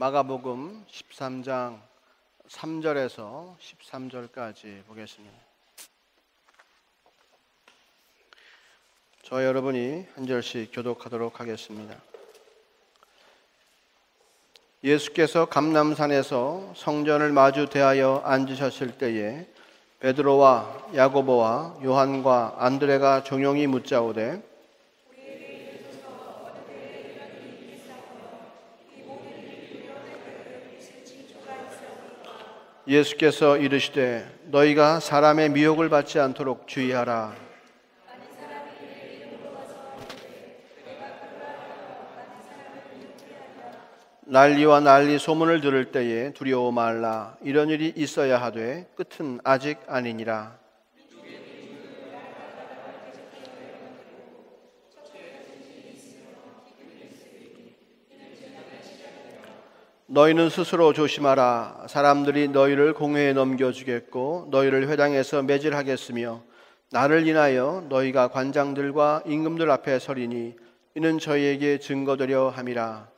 마가복음 13장 3절에서 13절까지 보겠습니다. 저 여러분이 한 절씩 교독하도록 하겠습니다. 예수께서 감람산에서 성전을 마주 대하여 앉으셨을 때에 베드로와 야고보와 요한과 안드레가 종용이 묻자오되 예수께서 이르시되 너희가 사람의 미혹을 받지 않도록 주의하라. 난리와 난리 소문을 들을 때에 두려워 말라. 이런 일이 있어야 하되 끝은 아직 아니니라. 너희는 스스로 조심하라. 사람들이 너희를 공회에 넘겨주겠고 너희를 회당에서 매질하겠으며 나를 인하여 너희가 관장들과 임금들 앞에 서리니 이는 저희에게 증거되려 함이라.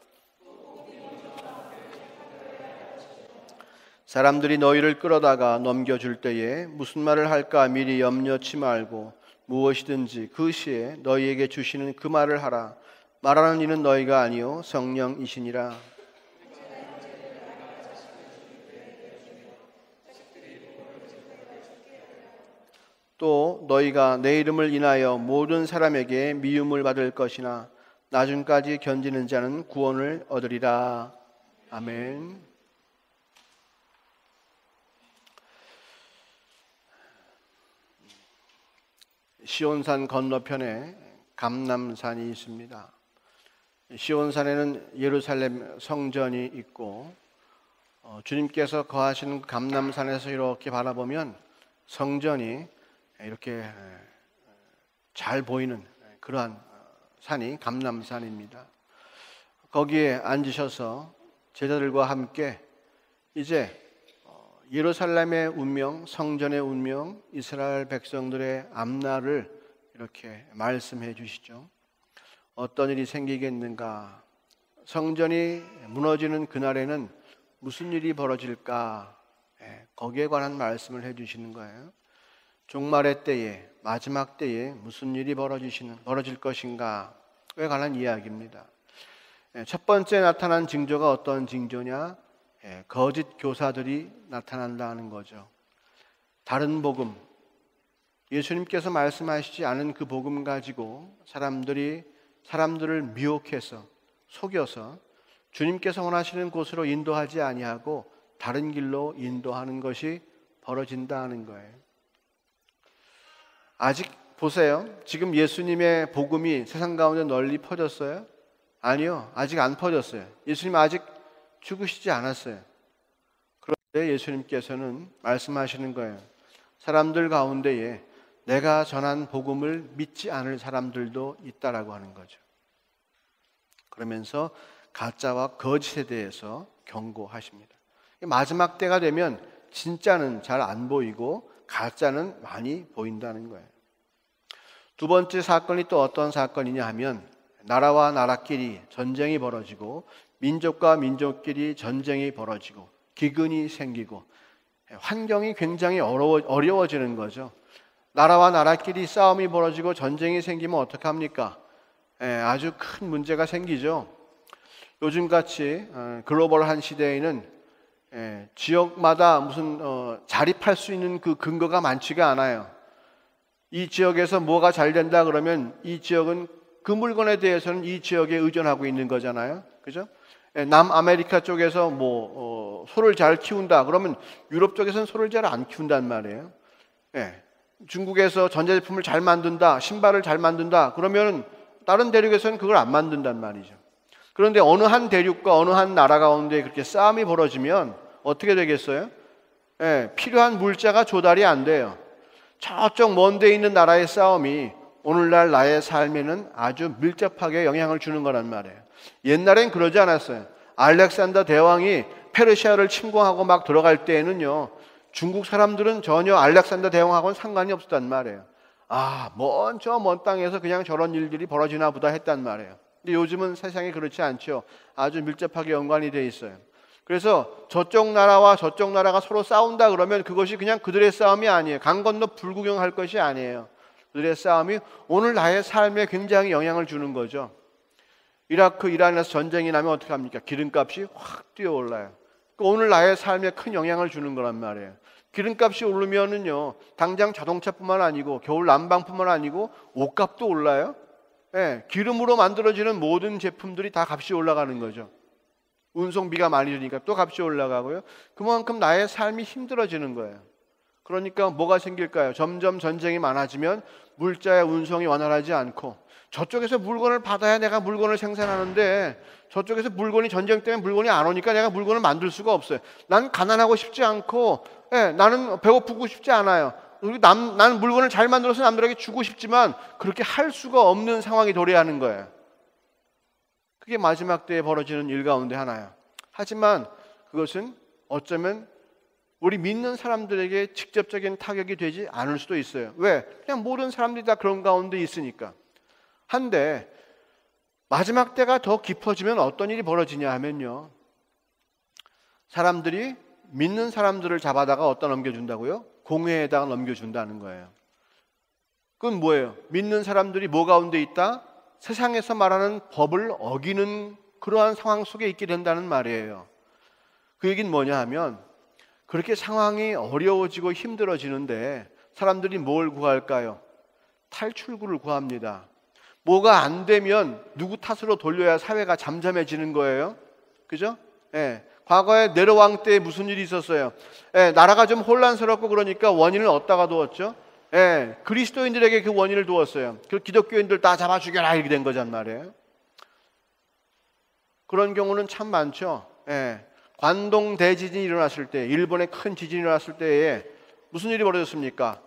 사람들이 너희를 끌어다가 넘겨줄 때에 무슨 말을 할까 미리 염려치 말고 무엇이든지 그 시에 너희에게 주시는 그 말을 하라. 말하는 이는 너희가 아니요 성령이시니라. 또 너희가 내 이름을 인하여 모든 사람에게 미움을 받을 것이나 나중까지 견디는 자는 구원을 얻으리라. 아멘. 시온산 건너편에 감람산이 있습니다. 시온산에는 예루살렘 성전이 있고 주님께서 거하시는 감람산에서 이렇게 바라보면 성전이 이렇게 잘 보이는 그러한 산이 감람산입니다. 거기에 앉으셔서 제자들과 함께 이제 예루살렘의 운명, 성전의 운명, 이스라엘 백성들의 앞날을 이렇게 말씀해 주시죠. 어떤 일이 생기겠는가? 성전이 무너지는 그날에는 무슨 일이 벌어질까? 거기에 관한 말씀을 해 주시는 거예요. 종말의 때에, 마지막 때에 무슨 일이 벌어질 것인가에 관한 이야기입니다. 첫 번째 나타난 징조가 어떤 징조냐? 거짓 교사들이 나타난다는 거죠. 다른 복음, 예수님께서 말씀하시지 않은 그 복음 가지고 사람들을 미혹해서 속여서 주님께서 원하시는 곳으로 인도하지 아니하고 다른 길로 인도하는 것이 벌어진다는 거예요. 아직 보세요. 지금 예수님의 복음이 세상 가운데 널리 퍼졌어요? 아니요. 아직 안 퍼졌어요. 예수님 아직 죽으시지 않았어요. 그런데 예수님께서는 말씀하시는 거예요. 사람들 가운데에 내가 전한 복음을 믿지 않을 사람들도 있다라고 하는 거죠. 그러면서 가짜와 거짓에 대해서 경고하십니다. 마지막 때가 되면 진짜는 잘 안 보이고 가짜는 많이 보인다는 거예요. 두 번째 사건이 또 어떤 사건이냐 하면 나라와 나라끼리 전쟁이 벌어지고 민족과 민족끼리 전쟁이 벌어지고 기근이 생기고 환경이 굉장히 어려워지는 거죠. 나라와 나라끼리 싸움이 벌어지고 전쟁이 생기면 어떡합니까? 아주 큰 문제가 생기죠. 요즘같이 글로벌한 시대에는 지역마다 무슨 자립할 수 있는 그 근거가 많지가 않아요. 이 지역에서 뭐가 잘 된다 그러면 이 지역은 그 물건에 대해서는 이 지역에 의존하고 있는 거잖아요. 그죠? 남아메리카 쪽에서 소를 잘 키운다 그러면 유럽 쪽에서는 소를 잘 안 키운단 말이에요. 중국에서 전자제품을 잘 만든다, 신발을 잘 만든다 그러면 다른 대륙에서는 그걸 안 만든단 말이죠. 그런데 어느 한 대륙과 어느 한 나라 가운데 그렇게 싸움이 벌어지면 어떻게 되겠어요? 필요한 물자가 조달이 안 돼요. 저쪽 먼 데 있는 나라의 싸움이 오늘날 나의 삶에는 아주 밀접하게 영향을 주는 거란 말이에요. 옛날엔 그러지 않았어요. 알렉산더 대왕이 페르시아를 침공하고 막 들어갈 때에는요, 중국 사람들은 전혀 알렉산더 대왕하고는 상관이 없었단 말이에요. 먼 땅에서 그냥 저런 일들이 벌어지나 보다 했단 말이에요. 근데 요즘은 세상이 그렇지 않죠. 아주 밀접하게 연관이 돼 있어요. 그래서 저쪽 나라와 저쪽 나라가 서로 싸운다 그러면 그것이 그냥 그들의 싸움이 아니에요. 강 건너 불구경할 것이 아니에요. 그들의 싸움이 오늘 나의 삶에 굉장히 영향을 주는 거죠. 이라크, 이란에서 전쟁이 나면 어떻게 합니까? 기름값이 확 뛰어올라요. 오늘 나의 삶에 큰 영향을 주는 거란 말이에요. 기름값이 오르면은요, 당장 자동차뿐만 아니고 겨울 난방뿐만 아니고 옷값도 올라요. 예, 기름으로 만들어지는 모든 제품들이 다 값이 올라가는 거죠. 운송비가 많이 드니까 또 값이 올라가고요. 그만큼 나의 삶이 힘들어지는 거예요. 그러니까 뭐가 생길까요? 점점 전쟁이 많아지면 물자의 운송이 원활하지 않고, 저쪽에서 물건을 받아야 내가 물건을 생산하는데 저쪽에서 물건이 전쟁 때문에 물건이 안 오니까 내가 물건을 만들 수가 없어요. 난 가난하고 싶지 않고, 나는 배고프고 싶지 않아요. 나는 물건을 잘 만들어서 남들에게 주고 싶지만 그렇게 할 수가 없는 상황이 도래하는 거예요. 그게 마지막 때에 벌어지는 일 가운데 하나예요. 하지만 그것은 어쩌면 우리 믿는 사람들에게 직접적인 타격이 되지 않을 수도 있어요. 왜? 그냥 모든 사람들이 다 그런 가운데 있으니까. 한데 마지막 때가 더 깊어지면 어떤 일이 벌어지냐 하면요, 사람들이 믿는 사람들을 잡아다가 어디다 넘겨준다고요? 공회에다가 넘겨준다는 거예요. 그건 뭐예요? 믿는 사람들이 뭐 가운데 있다? 세상에서 말하는 법을 어기는 그러한 상황 속에 있게 된다는 말이에요. 그 얘기는 뭐냐 하면, 그렇게 상황이 어려워지고 힘들어지는데 사람들이 뭘 구할까요? 탈출구를 구합니다. 뭐가 안 되면 누구 탓으로 돌려야 사회가 잠잠해지는 거예요. 그죠? 과거에 네로 왕 때 무슨 일이 있었어요? 나라가 좀 혼란스럽고 그러니까 원인을 어디다가 두었죠? 그리스도인들에게 그 원인을 두었어요. 그 기독교인들 다 잡아 죽여라 이렇게 된 거란 말이에요. 그런 경우는 참 많죠. 관동 대지진이 일어났을 때, 일본에 큰 지진이 일어났을 때에 무슨 일이 벌어졌습니까?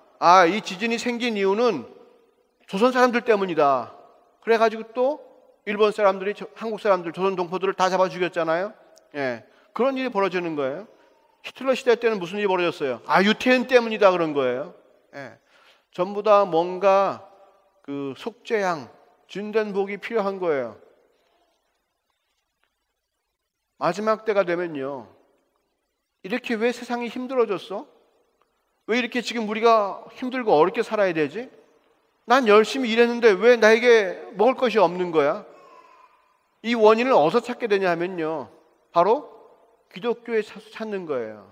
이 지진이 생긴 이유는 조선 사람들 때문이다. 그래가지고 또 일본 사람들이 한국 사람들, 조선 동포들을 다 잡아 죽였잖아요. 그런 일이 벌어지는 거예요. 히틀러 시대 때는 무슨 일이 벌어졌어요? 유태인 때문이다 그런 거예요. 전부 다 뭔가 그 속죄양, 진된 복이 필요한 거예요. 마지막 때가 되면요, 이렇게 왜 세상이 힘들어졌어? 왜 이렇게 지금 우리가 힘들고 어렵게 살아야 되지? 난 열심히 일했는데 왜 나에게 먹을 것이 없는 거야? 이 원인을 어디서 찾게 되냐 하면요, 바로 기독교에 찾는 거예요.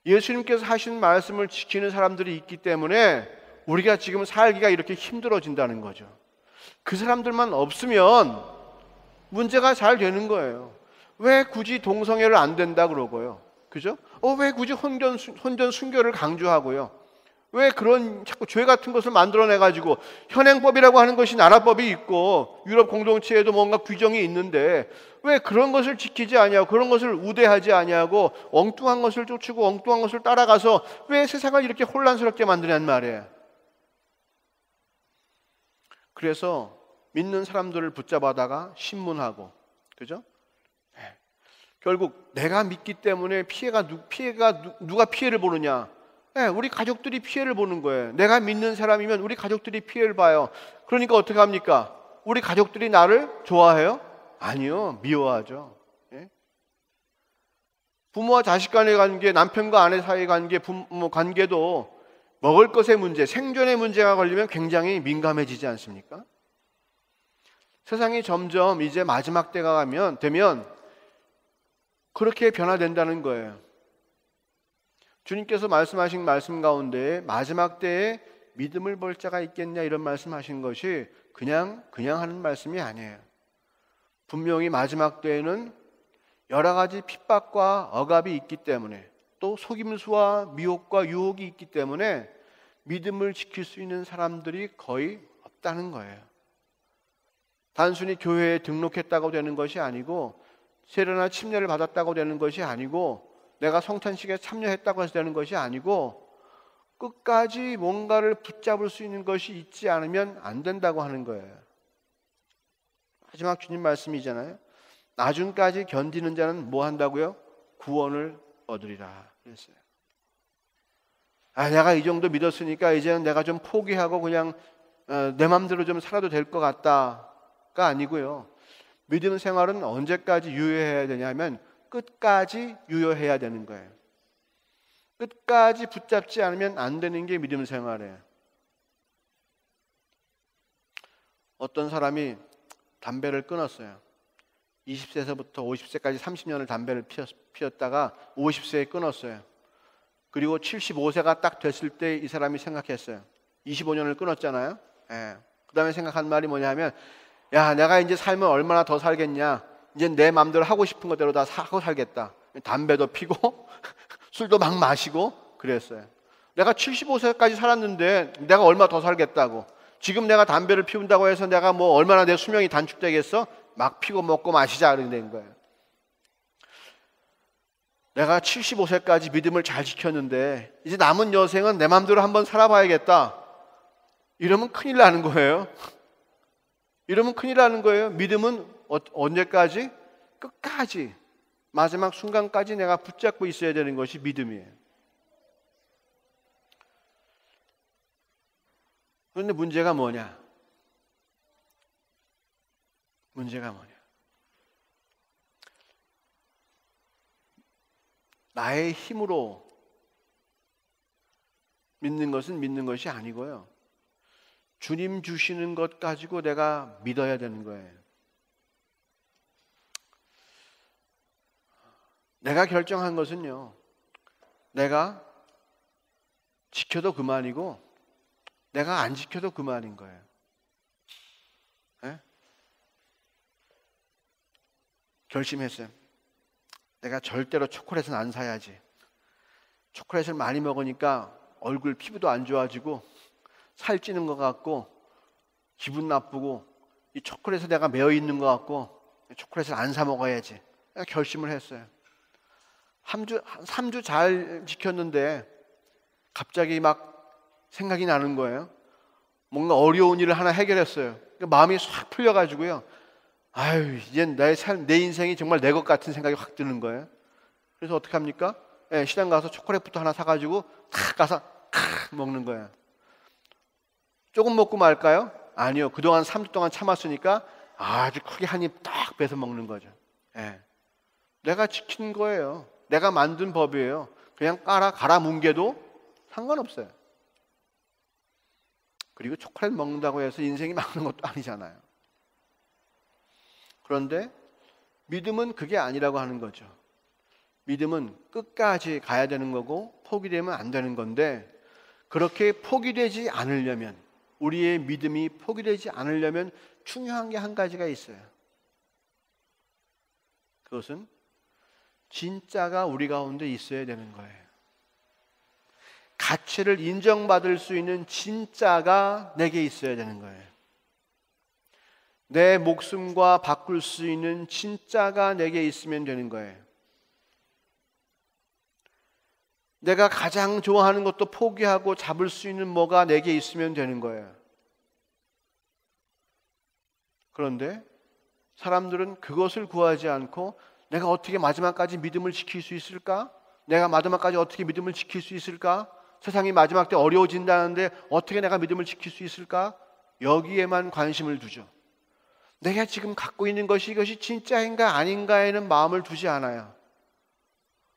예수님께서 하신 말씀을 지키는 사람들이 있기 때문에 우리가 지금 살기가 이렇게 힘들어진다는 거죠. 그 사람들만 없으면 문제가 잘 되는 거예요. 왜 굳이 동성애를 안 된다 그러고요? 그죠? 왜 굳이 혼전 순교를 강조하고요? 왜 그런 자꾸 죄 같은 것을 만들어내가지고, 현행법이라고 하는 것이 나라법이 있고 유럽 공동체에도 뭔가 규정이 있는데 왜 그런 것을 지키지 아니하고 그런 것을 우대하지 아니하고 엉뚱한 것을 쫓고 엉뚱한 것을 따라가서 왜 세상을 이렇게 혼란스럽게 만드냐는 말이에요. 그래서 믿는 사람들을 붙잡아다가 신문하고, 그죠? 결국 내가 믿기 때문에 누가 피해를 보느냐? 우리 가족들이 피해를 보는 거예요. 내가 믿는 사람이면 우리 가족들이 피해를 봐요. 그러니까 어떻게 합니까? 우리 가족들이 나를 좋아해요? 아니요, 미워하죠. 부모와 자식 간의 관계, 남편과 아내 사이의 관계, 부모 관계도 먹을 것의 문제, 생존의 문제가 걸리면 굉장히 민감해지지 않습니까? 세상이 점점 이제 마지막 때가 되면 그렇게 변화된다는 거예요. 주님께서 말씀하신 말씀 가운데 마지막 때에 믿음을 볼 자가 있겠냐 이런 말씀하신 것이 그냥 하는 말씀이 아니에요. 분명히 마지막 때에는 여러 가지 핍박과 억압이 있기 때문에, 또 속임수와 미혹과 유혹이 있기 때문에 믿음을 지킬 수 있는 사람들이 거의 없다는 거예요. 단순히 교회에 등록했다고 되는 것이 아니고, 세례나 침례를 받았다고 되는 것이 아니고, 내가 성탄식에 참여했다고 해서 되는 것이 아니고, 끝까지 뭔가를 붙잡을 수 있는 것이 있지 않으면 안 된다고 하는 거예요. 마지막 주님 말씀이잖아요. 나중까지 견디는 자는 뭐 한다고요? 구원을 얻으리라 그랬어요. 내가 이 정도 믿었으니까 이제는 내가 좀 포기하고 그냥 내 맘대로 좀 살아도 될 것 같다가 아니고요. 믿음 생활은 언제까지 유효해야 되냐면 끝까지 유효해야 되는 거예요. 끝까지 붙잡지 않으면 안 되는 게 믿음 생활이에요. 어떤 사람이 담배를 끊었어요. 20세에서부터 50세까지 30년을 담배를 피웠다가 50세에 끊었어요. 그리고 75세가 딱 됐을 때 이 사람이 생각했어요. 25년을 끊었잖아요. 그 다음에 생각한 말이 뭐냐면, 야, 내가 이제 살면 얼마나 더 살겠냐. 이제 내 마음대로 하고 싶은 것대로 다 하고 살겠다. 담배도 피고 술도 막 마시고 그랬어요. 내가 75세까지 살았는데 내가 얼마 더 살겠다고. 지금 내가 담배를 피운다고 해서 내가 뭐 얼마나 내 수명이 단축되겠어? 막 피고 먹고 마시자 그런 된 거예요. 내가 75세까지 믿음을 잘 지켰는데 이제 남은 여생은 내 마음대로 한번 살아봐야겠다. 이러면 큰일 나는 거예요. 이러면 큰일 나는 거예요. 믿음은 언제까지? 끝까지, 마지막 순간까지 내가 붙잡고 있어야 되는 것이 믿음이에요. 그런데 문제가 뭐냐? 나의 힘으로 믿는 것은 믿는 것이 아니고요. 주님 주시는 것 가지고 내가 믿어야 되는 거예요. 내가 결정한 것은요, 내가 지켜도 그만이고 내가 안 지켜도 그만인 거예요. 결심했어요. 내가 절대로 초콜릿은 안 사야지. 초콜릿을 많이 먹으니까 얼굴 피부도 안 좋아지고 살찌는 것 같고 기분 나쁘고 이 초콜릿에 내가 매여 있는 것 같고 초콜릿을 안 사 먹어야지. 결심을 했어요. 3주 잘 지켰는데 갑자기 막 생각이 나는 거예요. 뭔가 어려운 일을 하나 해결했어요. 마음이 싹 풀려가지고요. 아유, 이제 내 인생이 정말 내 것 같은 생각이 확 드는 거예요. 그래서 어떻게 합니까? 시장 가서 초콜릿부터 하나 사가지고 탁 가서 먹는 거예요. 조금 먹고 말까요? 아니요. 그동안 3주 동안 참았으니까 아주 크게 한 입 딱 빼서 먹는 거죠. 내가 지킨 거예요. 내가 만든 법이에요. 그냥 갈아 뭉개도 상관없어요. 그리고 초콜릿 먹는다고 해서 인생이 막는 것도 아니잖아요. 그런데 믿음은 그게 아니라고 하는 거죠. 믿음은 끝까지 가야 되는 거고 포기되면 안 되는 건데, 그렇게 포기되지 않으려면, 우리의 믿음이 포기되지 않으려면 중요한 게 한 가지가 있어요. 그것은 진짜가 우리 가운데 있어야 되는 거예요. 가치를 인정받을 수 있는 진짜가 내게 있어야 되는 거예요. 내 목숨과 바꿀 수 있는 진짜가 내게 있으면 되는 거예요. 내가 가장 좋아하는 것도 포기하고 잡을 수 있는 뭐가 내게 있으면 되는 거예요. 그런데 사람들은 그것을 구하지 않고 내가 어떻게 마지막까지 믿음을 지킬 수 있을까? 내가 마지막까지 어떻게 믿음을 지킬 수 있을까? 세상이 마지막 때 어려워진다는데 어떻게 내가 믿음을 지킬 수 있을까? 여기에만 관심을 두죠. 내가 지금 갖고 있는 것이 이것이 진짜인가 아닌가에는 마음을 두지 않아요.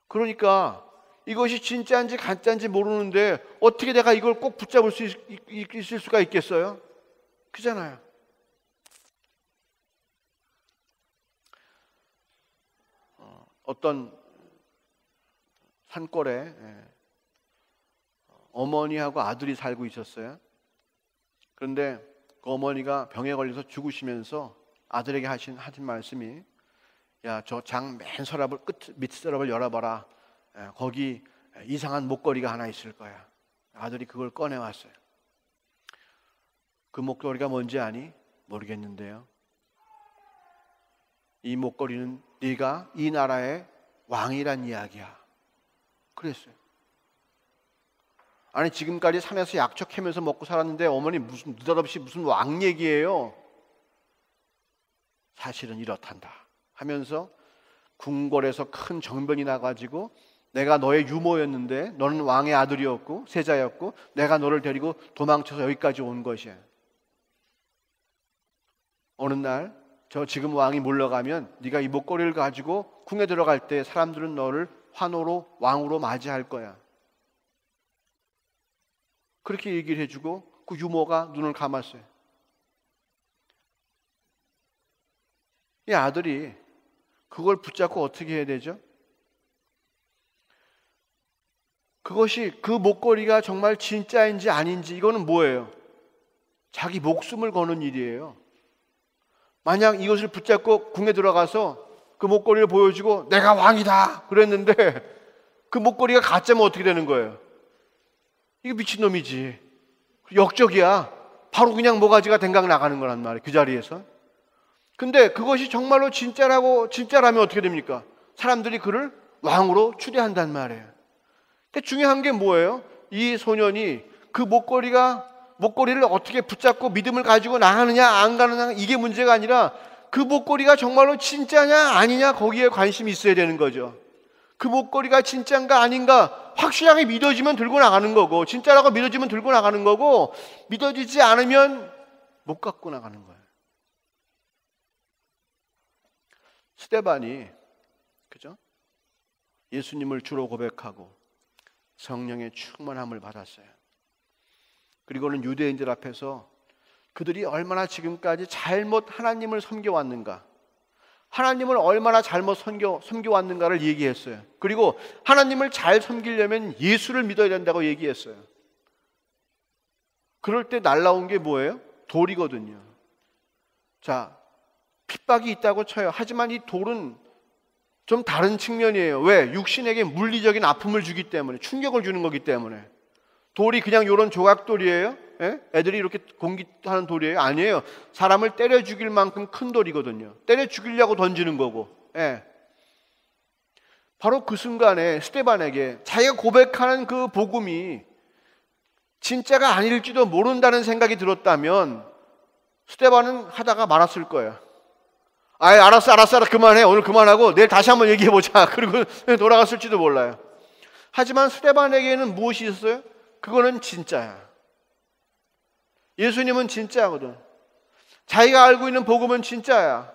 그러니까 이것이 진짜인지 가짜인지 모르는데 어떻게 내가 이걸 꼭 붙잡을 수 있을 수가 있겠어요? 그잖아요. 어떤 산골에 어머니하고 아들이 살고 있었어요. 그런데 그 어머니가 병에 걸려서 죽으시면서 아들에게 하신 말씀이, 야, 저 장 맨 서랍을 밑 서랍을 열어봐라. 거기 이상한 목걸이가 하나 있을 거야. 아들이 그걸 꺼내왔어요. 그 목걸이가 뭔지 아니? 모르겠는데요. 이 목걸이는 네가 이 나라의 왕이란 이야기야. 그랬어요. 아니, 지금까지 산에서 약초 캐면서 먹고 살았는데 어머니 무슨 느닷없이 무슨 왕 얘기예요. 사실은 이렇단다 하면서 궁궐에서 큰 정변이 나가지고, 내가 너의 유모였는데 너는 왕의 아들이었고 세자였고 내가 너를 데리고 도망쳐서 여기까지 온 것이야. 어느 날 저 지금 왕이 물러가면 네가 이 목걸이를 가지고 궁에 들어갈 때 사람들은 너를 환호로 왕으로 맞이할 거야. 그렇게 얘기를 해주고 그 유모가 눈을 감았어요. 이 아들이 그걸 붙잡고 어떻게 해야 되죠? 그것이 그 목걸이가 정말 진짜인지 아닌지 이거는 뭐예요? 자기 목숨을 거는 일이에요. 만약 이것을 붙잡고 궁에 들어가서 그 목걸이를 보여주고 내가 왕이다 그랬는데 그 목걸이가 가짜면 어떻게 되는 거예요? 이거 미친놈이지. 역적이야. 바로 그냥 모가지가 댕강 나가는 거란 말이에요. 그 자리에서. 근데 그것이 정말로 진짜라면 어떻게 됩니까? 사람들이 그를 왕으로 추대한단 말이에요. 근데 중요한 게 뭐예요? 이 소년이 그 목걸이를 어떻게 붙잡고 믿음을 가지고 나가느냐 안 가느냐 이게 문제가 아니라 그 목걸이가 정말로 진짜냐 아니냐 거기에 관심이 있어야 되는 거죠. 그 목걸이가 진짜인가 아닌가 확실하게 믿어지면 들고 나가는 거고, 진짜라고 믿어지면 들고 나가는 거고, 믿어지지 않으면 못 갖고 나가는 거예요. 스데반이 그죠? 예수님을 주로 고백하고 성령의 충만함을 받았어요. 그리고는 유대인들 앞에서 그들이 얼마나 지금까지 잘못 하나님을 섬겨왔는가, 하나님을 얼마나 잘못 섬겨왔는가를 얘기했어요. 그리고 하나님을 잘 섬기려면 예수를 믿어야 된다고 얘기했어요. 그럴 때 날라온 게 뭐예요? 돌이거든요. 자, 핍박이 있다고 쳐요. 하지만 이 돌은 좀 다른 측면이에요. 왜? 육신에게 물리적인 아픔을 주기 때문에, 충격을 주는 거기 때문에. 돌이 그냥 이런 조각돌이에요? 예? 애들이 이렇게 공깃하는 돌이에요? 아니에요. 사람을 때려 죽일 만큼 큰 돌이거든요. 때려 죽이려고 던지는 거고. 예. 바로 그 순간에 스데반에게 자기가 고백하는 그 복음이 진짜가 아닐지도 모른다는 생각이 들었다면 스데반은 하다가 말았을 거예요. 아이, 알았어, 그만해. 오늘 그만하고 내일 다시 한번 얘기해보자. 그리고 돌아갔을지도 몰라요. 하지만 스데반에게는 무엇이 있었어요? 그거는 진짜야. 예수님은 진짜거든. 자기가 알고 있는 복음은 진짜야.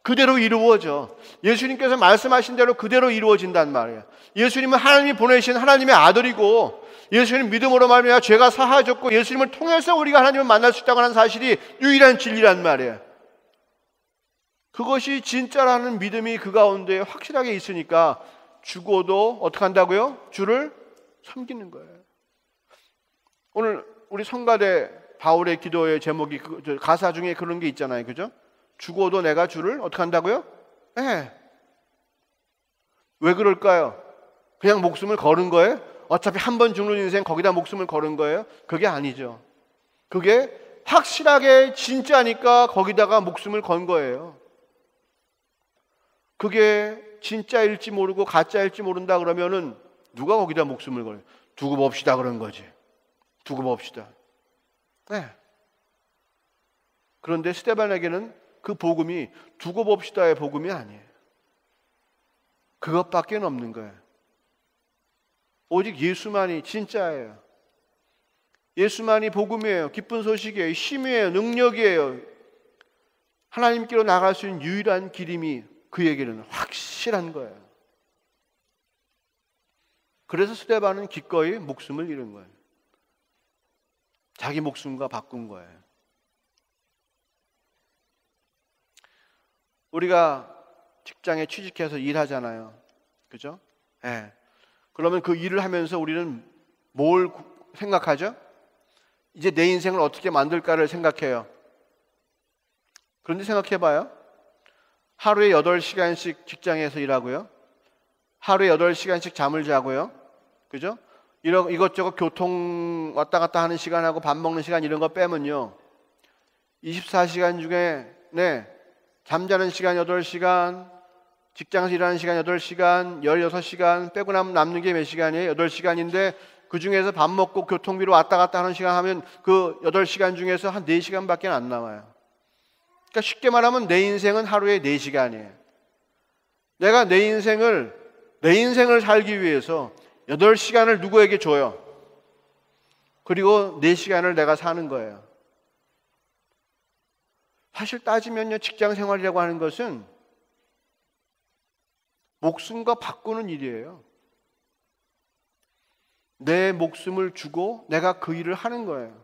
그대로 이루어져. 예수님께서 말씀하신 대로 그대로 이루어진단 말이에요. 예수님은 하나님이 보내신 하나님의 아들이고, 예수님 믿음으로 말미암아 죄가 사하졌고, 예수님을 통해서 우리가 하나님을 만날 수 있다고 하는 사실이 유일한 진리란 말이에요. 그것이 진짜라는 믿음이 그 가운데 확실하게 있으니까 죽어도 어떻게 한다고요? 주를 섬기는 거예요. 오늘 우리 성가대 바울의 기도의 제목이 가사 중에 그런 게 있잖아요. 그죠? 죽어도 내가 주를 어떻게 한다고요? 네. 왜 그럴까요? 그냥 목숨을 거는 거예요? 어차피 한 번 죽는 인생 거기다 목숨을 거는 거예요? 그게 아니죠. 그게 확실하게 진짜니까 거기다가 목숨을 건 거예요. 그게 진짜일지 모르고 가짜일지 모른다 그러면은 누가 거기다 목숨을 걸어요? 두고 봅시다 그런 거지. 두고 봅시다. 네. 그런데 스데반에게는 그 복음이 두고 봅시다의 복음이 아니에요. 그것밖에 없는 거예요. 오직 예수만이 진짜예요. 예수만이 복음이에요. 기쁜 소식이에요. 힘이에요. 능력이에요. 하나님께로 나갈 수 있는 유일한 길임이 그에게는 확실한 거예요. 그래서 스데반은 기꺼이 목숨을 잃은 거예요. 자기 목숨과 바꾼 거예요. 우리가 직장에 취직해서 일하잖아요. 그죠? 네. 그러면 그 일을 하면서 우리는 뭘 생각하죠? 이제 내 인생을 어떻게 만들까를 생각해요. 그런데 생각해봐요. 하루에 8시간씩 직장에서 일하고요. 하루에 8시간씩 잠을 자고요. 그죠? 이것저것 교통 왔다 갔다 하는 시간하고 밥 먹는 시간 이런 거 빼면요. 24시간 중에 잠자는 시간 8시간, 직장에서 일하는 시간 8시간, 16시간 빼고 나면 남는 게 몇 시간이에요? 8시간인데 그 중에서 밥 먹고 교통비로 왔다 갔다 하는 시간 하면 그 8시간 중에서 한 4시간밖에 안 남아요. 그러니까 쉽게 말하면 내 인생은 하루에 4시간이에요. 내가 내 인생을 살기 위해서 8시간을 누구에게 줘요? 그리고 4시간을 내가 사는 거예요. 사실 따지면요, 직장 생활이라고 하는 것은 목숨과 바꾸는 일이에요. 내 목숨을 주고 내가 그 일을 하는 거예요.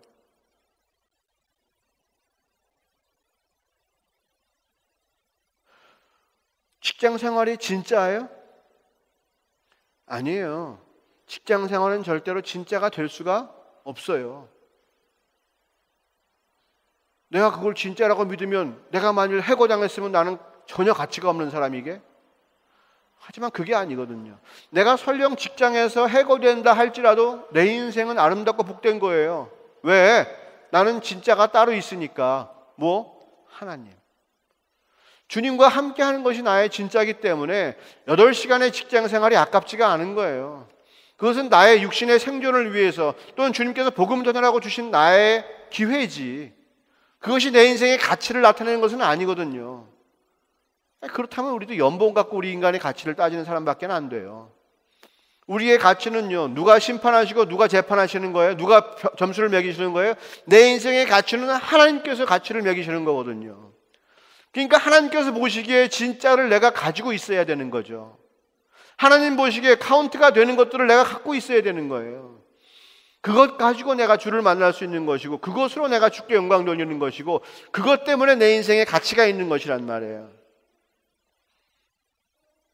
직장 생활이 진짜예요? 아니에요. 직장 생활은 절대로 진짜가 될 수가 없어요. 내가 그걸 진짜라고 믿으면 내가 만일 해고당했으면 나는 전혀 가치가 없는 사람이게? 하지만 그게 아니거든요. 내가 설령 직장에서 해고된다 할지라도 내 인생은 아름답고 복된 거예요. 왜? 나는 진짜가 따로 있으니까. 뭐? 하나님. 주님과 함께 하는 것이 나의 진짜이기 때문에 8시간의 직장 생활이 아깝지가 않은 거예요. 그것은 나의 육신의 생존을 위해서 또는 주님께서 복음 전하라고 주신 나의 기회지. 그것이 내 인생의 가치를 나타내는 것은 아니거든요. 그렇다면 우리도 연봉 갖고 우리 인간의 가치를 따지는 사람밖에 안 돼요. 우리의 가치는요, 누가 심판하시고 누가 재판하시는 거예요? 누가 점수를 매기시는 거예요? 내 인생의 가치는 하나님께서 가치를 매기시는 거거든요. 그러니까 하나님께서 보시기에 진짜를 내가 가지고 있어야 되는 거죠. 하나님 보시기에 카운트가 되는 것들을 내가 갖고 있어야 되는 거예요. 그것 가지고 내가 주를 만날 수 있는 것이고, 그것으로 내가 주께 영광 돌리는 것이고, 그것 때문에 내 인생에 가치가 있는 것이란 말이에요.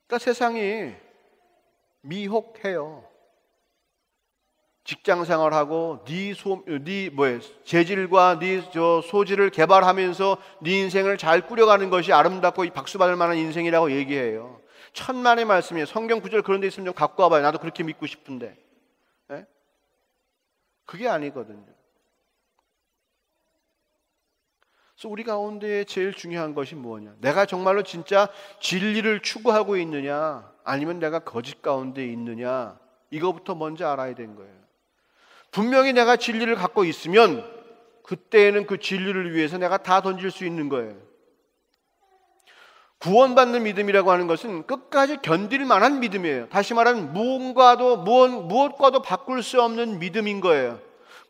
그러니까 세상이 미혹해요. 직장 생활하고 재질과 소질을 개발하면서 네 인생을 잘 꾸려가는 것이 아름답고 박수 받을 만한 인생이라고 얘기해요. 천만의 말씀이에요. 성경 구절 그런 데 있으면 좀 갖고 와봐요. 나도 그렇게 믿고 싶은데. 네? 그게 아니거든요. 그래서 우리 가운데 제일 중요한 것이 뭐냐? 내가 정말로 진짜 진리를 추구하고 있느냐, 아니면 내가 거짓 가운데 있느냐, 이거부터 먼저 알아야 되는 거예요. 분명히 내가 진리를 갖고 있으면 그때에는 그 진리를 위해서 내가 다 던질 수 있는 거예요. 구원받는 믿음이라고 하는 것은 끝까지 견딜 만한 믿음이에요. 다시 말하면 무엇과도 바꿀 수 없는 믿음인 거예요.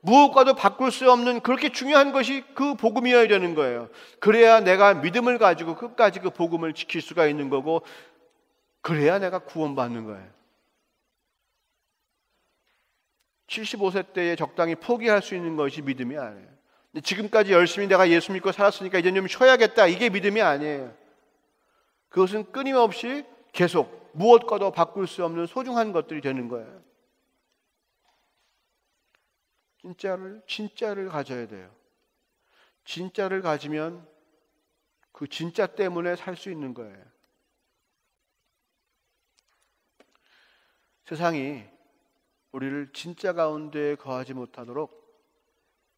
무엇과도 바꿀 수 없는 그렇게 중요한 것이 그 복음이어야 되는 거예요. 그래야 내가 믿음을 가지고 끝까지 그 복음을 지킬 수가 있는 거고, 그래야 내가 구원받는 거예요. 75세 때에 적당히 포기할 수 있는 것이 믿음이 아니에요. 지금까지 열심히 내가 예수 믿고 살았으니까 이제 좀 쉬어야겠다, 이게 믿음이 아니에요. 그것은 끊임없이 계속 무엇과도 바꿀 수 없는 소중한 것들이 되는 거예요. 진짜를 가져야 돼요. 진짜를 가지면 그 진짜 때문에 살 수 있는 거예요. 세상이 우리를 진짜 가운데 거하지 못하도록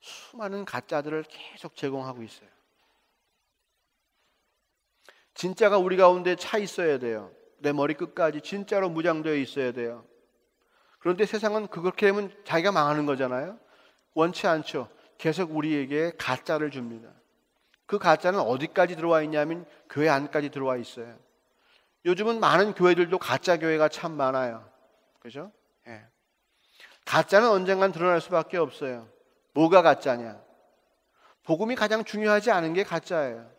수많은 가짜들을 계속 제공하고 있어요. 진짜가 우리 가운데 차 있어야 돼요. 내 머리 끝까지 진짜로 무장되어 있어야 돼요. 그런데 세상은 그렇게 되면 자기가 망하는 거잖아요. 원치 않죠. 계속 우리에게 가짜를 줍니다. 그 가짜는 어디까지 들어와 있냐면 교회 안까지 들어와 있어요. 요즘은 많은 교회들도 가짜 교회가 참 많아요. 그죠? 예. 가짜는 언젠간 드러날 수밖에 없어요. 뭐가 가짜냐? 복음이 가장 중요하지 않은 게 가짜예요.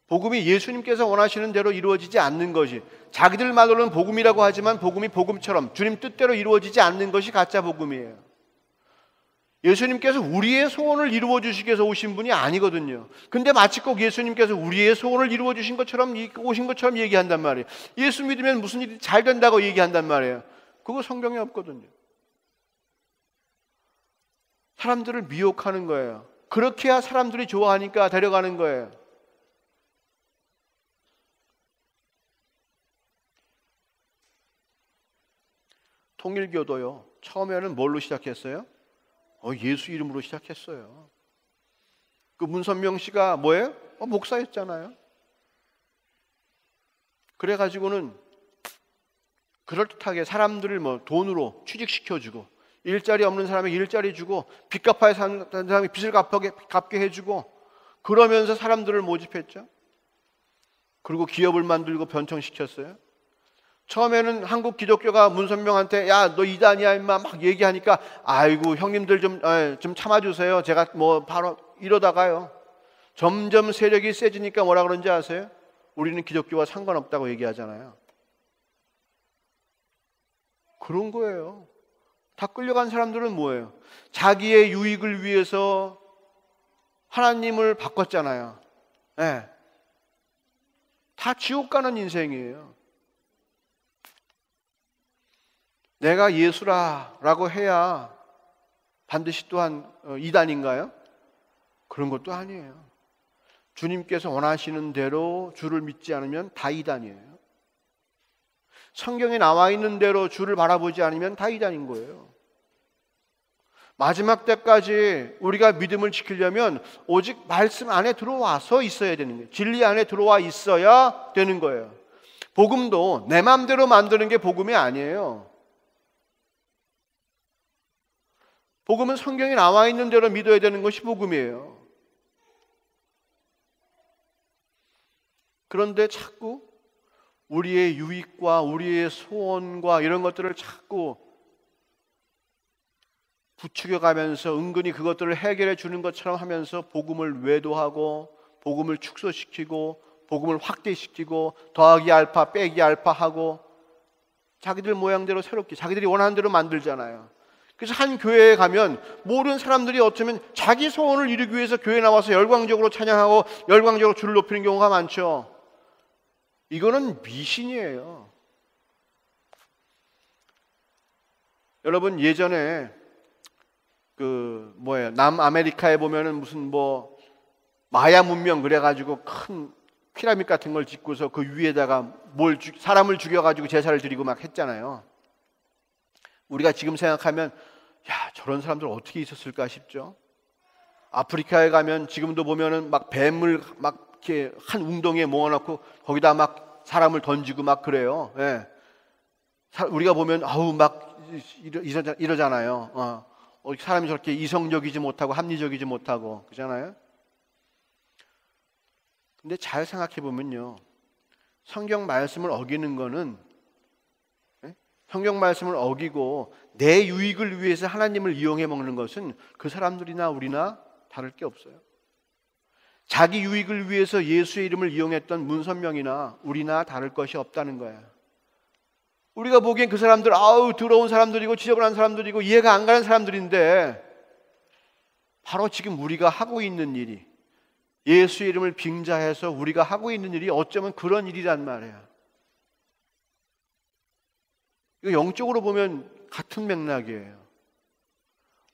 복음이 예수님께서 원하시는 대로 이루어지지 않는 것이, 자기들 말로는 복음이라고 하지만 복음이 복음처럼 주님 뜻대로 이루어지지 않는 것이 가짜 복음이에요. 예수님께서 우리의 소원을 이루어 주시기 위해서 오신 분이 아니거든요. 근데 마치 꼭 예수님께서 우리의 소원을 이루어 주신 것처럼 오신 것처럼 얘기한단 말이에요. 예수 믿으면 무슨 일이 잘 된다고 얘기한단 말이에요. 그거 성경에 없거든요. 사람들을 미혹하는 거예요. 그렇게 해야 사람들이 좋아하니까 데려가는 거예요. 통일교도요, 처음에는 뭘로 시작했어요? 예수 이름으로 시작했어요. 그 문선명 씨가 뭐예요? 목사였잖아요. 그래가지고는 그럴듯하게 사람들을 돈으로 취직시켜주고, 일자리 없는 사람에게 일자리 주고, 빚 갚아야 사는 사람에게 빚을 갚게 해주고, 그러면서 사람들을 모집했죠. 그리고 기업을 만들고 변청시켰어요. 처음에는 한국 기독교가 문선명한테 야, 너 이단이야 임마 막 얘기하니까 아이고 형님들 좀 참아주세요. 제가 바로 이러다가요. 점점 세력이 세지니까 뭐라 그런지 아세요? 우리는 기독교와 상관없다고 얘기하잖아요. 그런 거예요. 다 끌려간 사람들은 뭐예요? 자기의 유익을 위해서 하나님을 바꿨잖아요. 네. 다 지옥 가는 인생이에요. 내가 예수라라고 해야 반드시 또한 이단인가요? 그런 것도 아니에요. 주님께서 원하시는 대로 주를 믿지 않으면 다 이단이에요. 성경에 나와 있는 대로 주를 바라보지 않으면 다 이단인 거예요. 마지막 때까지 우리가 믿음을 지키려면 오직 말씀 안에 들어와서 있어야 되는 거예요. 진리 안에 들어와 있어야 되는 거예요. 복음도 내 마음대로 만드는 게 복음이 아니에요. 복음은 성경에 나와 있는 대로 믿어야 되는 것이 복음이에요. 그런데 자꾸 우리의 유익과 우리의 소원과 이런 것들을 자꾸 부추겨가면서 은근히 그것들을 해결해 주는 것처럼 하면서 복음을 외도하고 복음을 축소시키고 복음을 확대시키고 더하기 알파 빼기 알파 하고 자기들 모양대로 새롭게 자기들이 원하는 대로 만들잖아요. 그래서 한 교회에 가면 모든 사람들이 어쩌면 자기 소원을 이루기 위해서 교회에 나와서 열광적으로 찬양하고 열광적으로 주를 높이는 경우가 많죠. 이거는 미신이에요. 여러분 예전에 남아메리카에 보면은 무슨 마야 문명 그래가지고 큰 피라밋 같은 걸 짓고서 그 위에다가 사람을 죽여가지고 제사를 드리고 막 했잖아요. 우리가 지금 생각하면 야 저런 사람들 어떻게 있었을까 싶죠. 아프리카에 가면 지금도 보면은 막 뱀을 막 이렇게 한 웅덩이에 모아놓고 거기다 막 사람을 던지고 막 그래요. 예. 우리가 보면 아우 막 이러잖아요. 사람이 저렇게 이성적이지 못하고 합리적이지 못하고 그러잖아요. 근데 잘 생각해 보면요, 성경 말씀을 어기는 거는 성경 말씀을 어기고 내 유익을 위해서 하나님을 이용해 먹는 것은 그 사람들이나 우리나 다를 게 없어요. 자기 유익을 위해서 예수의 이름을 이용했던 문선명이나 우리나 다를 것이 없다는 거예요. 우리가 보기엔 그 사람들 아우 더러운 사람들이고 지저분한 사람들이고 이해가 안 가는 사람들인데 바로 지금 우리가 하고 있는 일이 예수의 이름을 빙자해서 우리가 하고 있는 일이 어쩌면 그런 일이란 말이에요. 이거 영적으로 보면 같은 맥락이에요.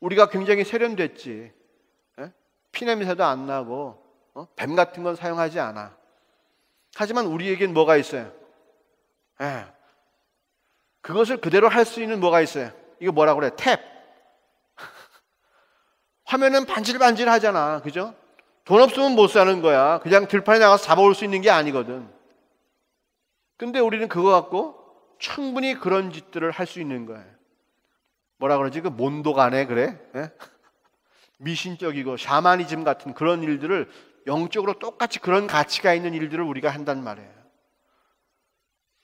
우리가 굉장히 세련됐지. 피냄새도 안 나고 뱀 같은 건 사용하지 않아. 하지만 우리에겐 뭐가 있어요? 그것을 그대로 할 수 있는 뭐가 있어요? 이거 뭐라고 그래? 탭. 화면은 반질반질 하잖아. 그죠? 돈 없으면 못 사는 거야. 그냥 들판에 나가서 잡아올 수 있는 게 아니거든. 근데 우리는 그거 갖고 충분히 그런 짓들을 할 수 있는 거예요. 뭐라 그러지? 그 몬도가네 그래? 미신적이고 샤머니즘 같은 그런 일들을 영적으로 똑같이 그런 가치가 있는 일들을 우리가 한단 말이에요.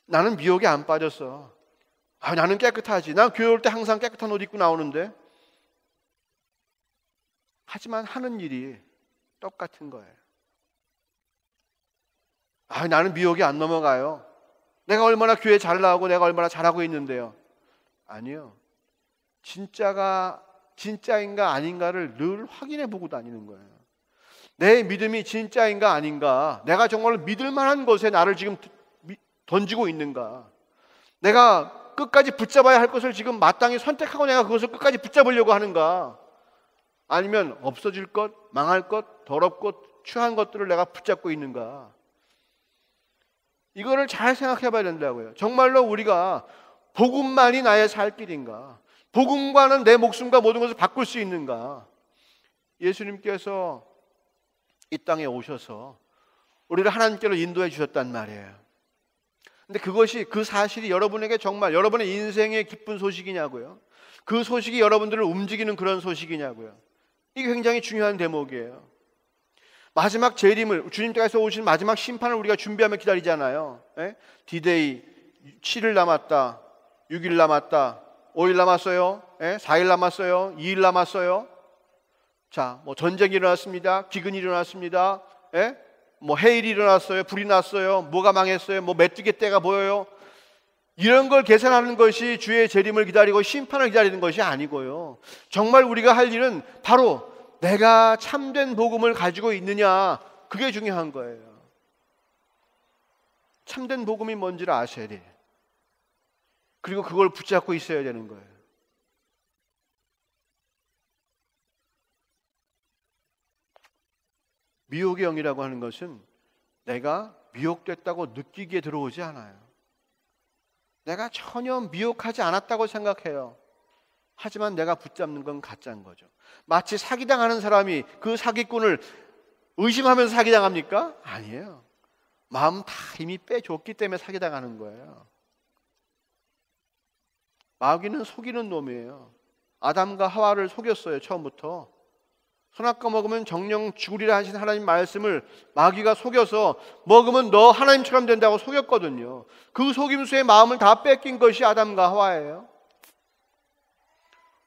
나는 미혹에 안 빠졌어. 나는 깨끗하지. 난 교회 올 때 항상 깨끗한 옷 입고 나오는데. 하지만 하는 일이 똑같은 거예요. 나는 미혹이 안 넘어가요. 내가 얼마나 교회 잘 나오고 내가 얼마나 잘하고 있는데요. 아니요. 진짜인가 아닌가를 늘 확인해 보고 다니는 거예요. 내 믿음이 진짜인가 아닌가, 내가 정말 믿을 만한 것에 나를 지금 던지고 있는가, 내가 끝까지 붙잡아야 할 것을 지금 마땅히 선택하고 내가 그것을 끝까지 붙잡으려고 하는가, 아니면 없어질 것, 망할 것, 더럽고 추한 것들을 내가 붙잡고 있는가. 이거를 잘 생각해 봐야 된다고요. 정말로 우리가 복음만이 나의 살 길인가, 복음과는 내 목숨과 모든 것을 바꿀 수 있는가. 예수님께서 이 땅에 오셔서 우리를 하나님께로 인도해 주셨단 말이에요. 근데 그 사실이 여러분에게 정말 여러분의 인생의 기쁜 소식이냐고요. 그 소식이 여러분들을 움직이는 그런 소식이냐고요. 이게 굉장히 중요한 대목이에요. 마지막 재림을, 주님께서 오신 마지막 심판을 우리가 준비하며 기다리잖아요. 디데이 7일 남았다, 6일 남았다, 5일 남았어요, 4일 남았어요, 2일 남았어요. 자, 전쟁이 일어났습니다, 기근이 일어났습니다, 예? 뭐 해일이 일어났어요, 불이 났어요, 뭐가 망했어요, 뭐 메뚜기 떼가 보여요. 이런 걸 계산하는 것이 주의 재림을 기다리고 심판을 기다리는 것이 아니고요. 정말 우리가 할 일은 바로 내가 참된 복음을 가지고 있느냐, 그게 중요한 거예요. 참된 복음이 뭔지를 아셔야 돼요. 그리고 그걸 붙잡고 있어야 되는 거예요. 미혹의 영이라고 하는 것은 내가 미혹됐다고 느끼기에 들어오지 않아요. 내가 전혀 미혹하지 않았다고 생각해요. 하지만 내가 붙잡는 건 가짜인 거죠. 마치 사기당하는 사람이 그 사기꾼을 의심하면서 사기당합니까? 아니에요. 마음 다 이미 빼줬기 때문에 사기당하는 거예요. 마귀는 속이는 놈이에요. 아담과 하와를 속였어요. 처음부터. 선악과 먹으면 정령 죽으리라 하신 하나님 말씀을 마귀가 속여서 먹으면 너 하나님처럼 된다고 속였거든요. 그 속임수의 마음을 다 뺏긴 것이 아담과 하와예요.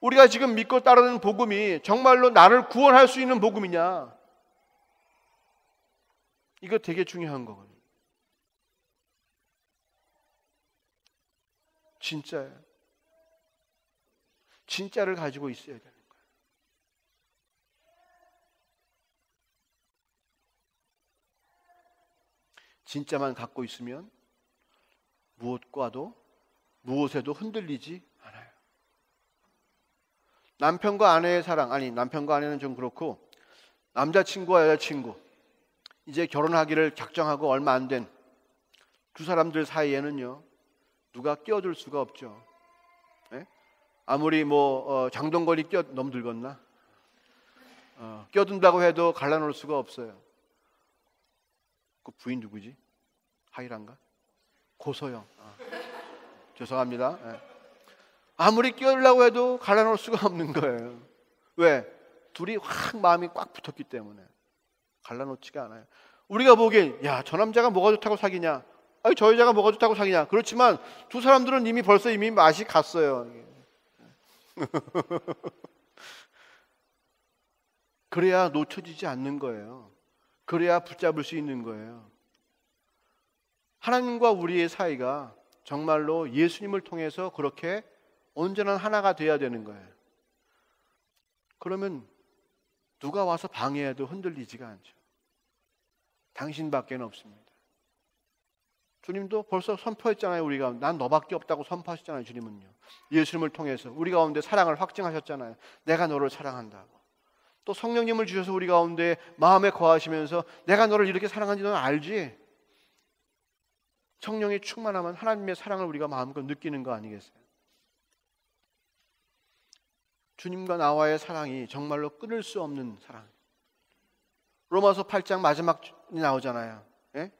우리가 지금 믿고 따르는 복음이 정말로 나를 구원할 수 있는 복음이냐? 이거 되게 중요한 거거든요. 진짜예요. 진짜를 가지고 있어야 돼요. 진짜만 갖고 있으면 무엇과도 무엇에도 흔들리지 않아요. 남편과 아내의 사랑, 아니 남편과 아내는 좀 그렇고 남자친구와 여자친구 이제 결혼하기를 작정하고 얼마 안 된 두 사람들 사이에는요 누가 끼어들 수가 없죠. 네? 아무리 장동건이 너무 늙었나? 끼어든다고 해도 갈라놓을 수가 없어요. 그 부인 누구지? 하이란가? 고소영. 죄송합니다. 네. 아무리 끼어들려고 해도 갈라놓을 수가 없는 거예요. 왜? 둘이 확 마음이 꽉 붙었기 때문에 갈라놓지가 않아요. 우리가 보기엔 야, 저 남자가 뭐가 좋다고 사귀냐? 아니, 저 여자가 뭐가 좋다고 사귀냐? 그렇지만 두 사람들은 이미 맛이 갔어요. 그래야 놓쳐지지 않는 거예요. 그래야 붙잡을 수 있는 거예요. 하나님과 우리의 사이가 정말로 예수님을 통해서 그렇게 온전한 하나가 돼야 되는 거예요. 그러면 누가 와서 방해해도 흔들리지가 않죠. 당신밖에 없습니다. 주님도 벌써 선포했잖아요. 우리가 난 너밖에 없다고 선포하셨잖아요. 주님은요. 예수님을 통해서 우리 가운데 사랑을 확증하셨잖아요. 내가 너를 사랑한다고. 또 성령님을 주셔서 우리 가운데 마음에 거하시면서 내가 너를 이렇게 사랑한지 너는 알지? 성령이 충만하면 하나님의 사랑을 우리가 마음껏 느끼는 거 아니겠어요? 주님과 나와의 사랑이 정말로 끊을 수 없는 사랑. 로마서 8장 마지막이 나오잖아요. 예?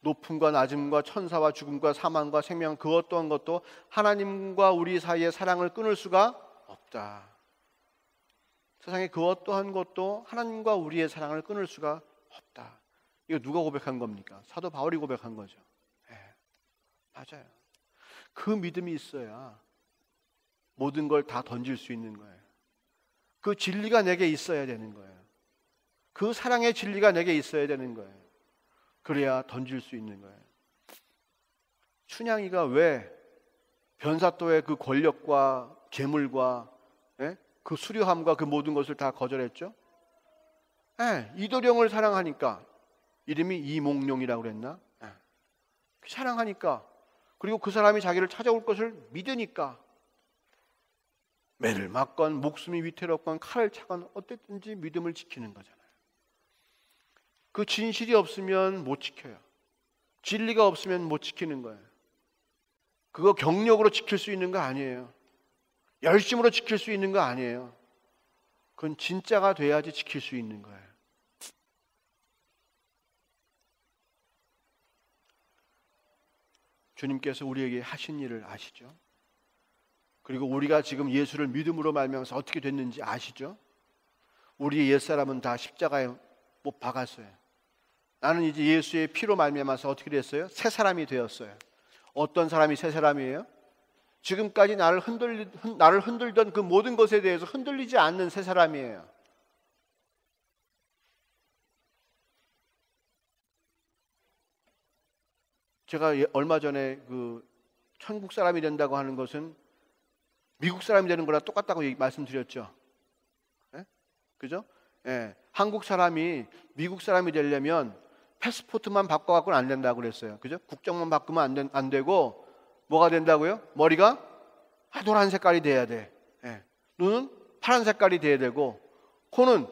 높음과 낮음과 천사와 죽음과 사망과 생명 그것 또한 것도 하나님과 우리 사이의 사랑을 끊을 수가 없다. 세상에 그것 또한 것도 하나님과 우리의 사랑을 끊을 수가 없다. 이거 누가 고백한 겁니까? 사도 바울이 고백한 거죠. 네, 맞아요. 그 믿음이 있어야 모든 걸 다 던질 수 있는 거예요. 그 진리가 내게 있어야 되는 거예요. 그 사랑의 진리가 내게 있어야 되는 거예요. 그래야 던질 수 있는 거예요. 춘향이가 왜 변사또의 그 권력과 재물과 그 수려함과 그 모든 것을 다 거절했죠? 이도령을 사랑하니까. 이름이 이몽룡이라고 그랬나? 사랑하니까. 그리고 그 사람이 자기를 찾아올 것을 믿으니까. 매를 맞건 목숨이 위태롭건 칼을 차건 어쨌든지 믿음을 지키는 거잖아요. 그 진실이 없으면 못 지켜요. 진리가 없으면 못 지키는 거예요. 그거 경력으로 지킬 수 있는 거 아니에요. 열심으로 지킬 수 있는 거 아니에요. 그건 진짜가 돼야지 지킬 수 있는 거예요. 주님께서 우리에게 하신 일을 아시죠? 그리고 우리가 지금 예수를 믿음으로 말미암아서 어떻게 됐는지 아시죠? 우리의 옛사람은 다 십자가에 못 박았어요. 나는 이제 예수의 피로 말미암아서 어떻게 됐어요? 새 사람이 되었어요. 어떤 사람이 새 사람이에요? 지금까지 나를 흔들던 그 모든 것에 대해서 흔들리지 않는 새 사람이에요. 제가 얼마 전에 그 천국 사람이 된다고 하는 것은 미국 사람이 되는 거랑 똑같다고 말씀드렸죠. 예? 그죠? 예. 한국 사람이 미국 사람이 되려면 패스포트만 바꿔갖고는 안 된다고 그랬어요. 그죠? 국적만 바꾸면 안 되고 뭐가 된다고요? 머리가 노란 색깔이 돼야 돼. 예. 눈은 파란 색깔이 돼야 되고 코는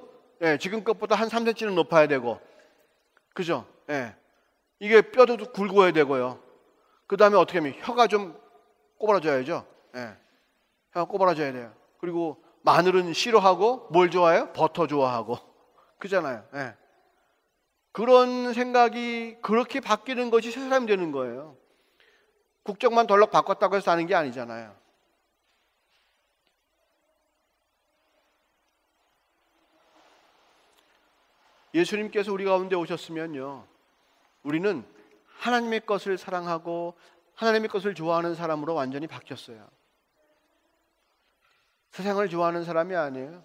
지금 것보다 한 3cm는 높아야 되고 그죠? 예. 이게 뼈도 굵어야 되고요. 그 다음에 어떻게 하면 혀가 좀 꼬부라져야죠. 예. 혀가 꼬부라져야 돼요. 그리고 마늘은 싫어하고 뭘 좋아해요? 버터 좋아하고 그잖아요. 예. 그런 생각이 그렇게 바뀌는 것이 새 사람이 되는 거예요. 국적만 덜럭 바꿨다고 해서 사는 게 아니잖아요. 예수님께서 우리 가운데 오셨으면요, 우리는 하나님의 것을 사랑하고 하나님의 것을 좋아하는 사람으로 완전히 바뀌었어요. 세상을 좋아하는 사람이 아니에요.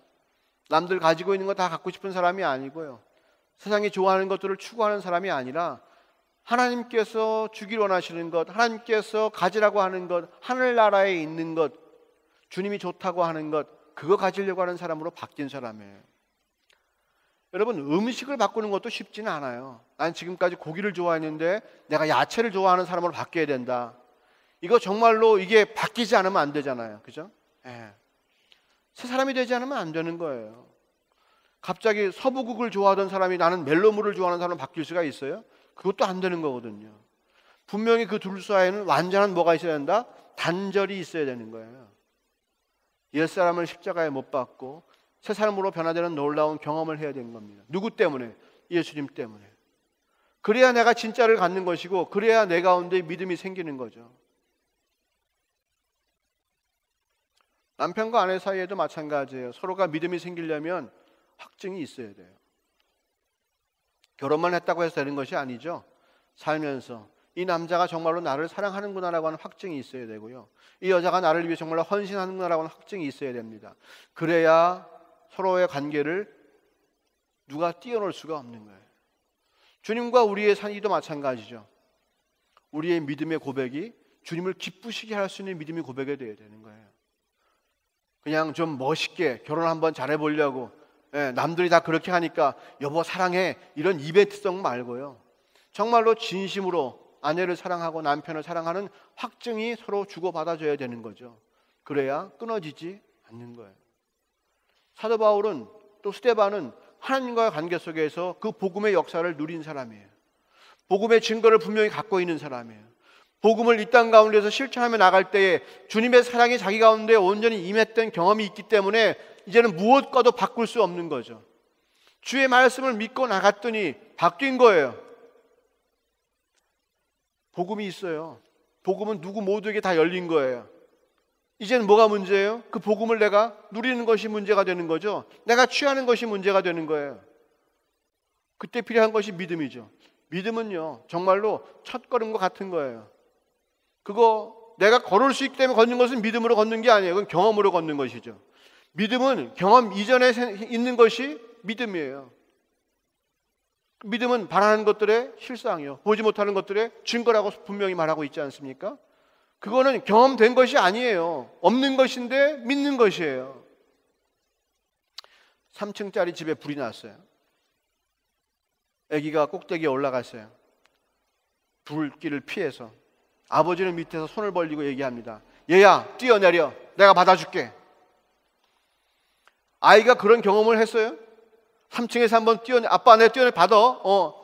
남들 가지고 있는 거 다 갖고 싶은 사람이 아니고요. 세상이 좋아하는 것들을 추구하는 사람이 아니라 하나님께서 주길 원하시는 것, 하나님께서 가지라고 하는 것, 하늘나라에 있는 것, 주님이 좋다고 하는 것, 그거 가지려고 하는 사람으로 바뀐 사람이에요. 여러분, 음식을 바꾸는 것도 쉽지는 않아요. 난 지금까지 고기를 좋아했는데 내가 야채를 좋아하는 사람으로 바뀌어야 된다. 이거 정말로 이게 바뀌지 않으면 안 되잖아요. 그죠? 예. 새 사람이 되지 않으면 안 되는 거예요. 갑자기 서부국을 좋아하던 사람이 나는 멜로물을 좋아하는 사람으로 바뀔 수가 있어요? 그것도 안 되는 거거든요. 분명히 그 둘 사이에는 완전한 뭐가 있어야 된다? 단절이 있어야 되는 거예요. 옛사람을 십자가에 못 박고 새 사람으로 변화되는 놀라운 경험을 해야 되는 겁니다. 누구 때문에? 예수님 때문에. 그래야 내가 진짜를 갖는 것이고 그래야 내 가운데 믿음이 생기는 거죠. 남편과 아내 사이에도 마찬가지예요. 서로가 믿음이 생기려면 확증이 있어야 돼요. 결혼만 했다고 해서 되는 것이 아니죠. 살면서 이 남자가 정말로 나를 사랑하는구나라고 하는 확증이 있어야 되고요. 이 여자가 나를 위해 정말로 헌신하는구나라고 하는 확증이 있어야 됩니다. 그래야 서로의 관계를 누가 뛰어놀 수가 없는 거예요. 주님과 우리의 사이도 마찬가지죠. 우리의 믿음의 고백이 주님을 기쁘시게 할 수 있는 믿음의 고백이 되어야 되는 거예요. 그냥 좀 멋있게 결혼 한번 잘해보려고 남들이 다 그렇게 하니까 여보 사랑해 이런 이벤트성 말고요. 정말로 진심으로 아내를 사랑하고 남편을 사랑하는 확증이 서로 주고받아줘야 되는 거죠. 그래야 끊어지지 않는 거예요. 사도 바울은 또 스데반은 하나님과의 관계 속에서 그 복음의 역사를 누린 사람이에요. 복음의 증거를 분명히 갖고 있는 사람이에요. 복음을 이 땅 가운데서 실천하며 나갈 때에 주님의 사랑이 자기 가운데 온전히 임했던 경험이 있기 때문에 이제는 무엇과도 바꿀 수 없는 거죠. 주의 말씀을 믿고 나갔더니 바뀐 거예요. 복음이 있어요. 복음은 누구 모두에게 다 열린 거예요. 이제는 뭐가 문제예요? 그 복음을 내가 누리는 것이 문제가 되는 거죠. 내가 취하는 것이 문제가 되는 거예요. 그때 필요한 것이 믿음이죠. 믿음은요 정말로 첫걸음과 같은 거예요. 그거 내가 걸을 수 있기 때문에 걷는 것은 믿음으로 걷는 게 아니에요. 그건 경험으로 걷는 것이죠. 믿음은 경험 이전에 있는 것이 믿음이에요. 믿음은 바라는 것들의 실상이요, 보지 못하는 것들의 증거라고 분명히 말하고 있지 않습니까? 그거는 경험된 것이 아니에요. 없는 것인데 믿는 것이에요. 3층짜리 집에 불이 났어요. 아기가 꼭대기에 올라갔어요. 불길을 피해서. 아버지는 밑에서 손을 벌리고 얘기합니다. 얘야 뛰어내려, 내가 받아줄게. 아이가 그런 경험을 했어요? 3층에서 한번 아빠 내가 뛰어내 받아.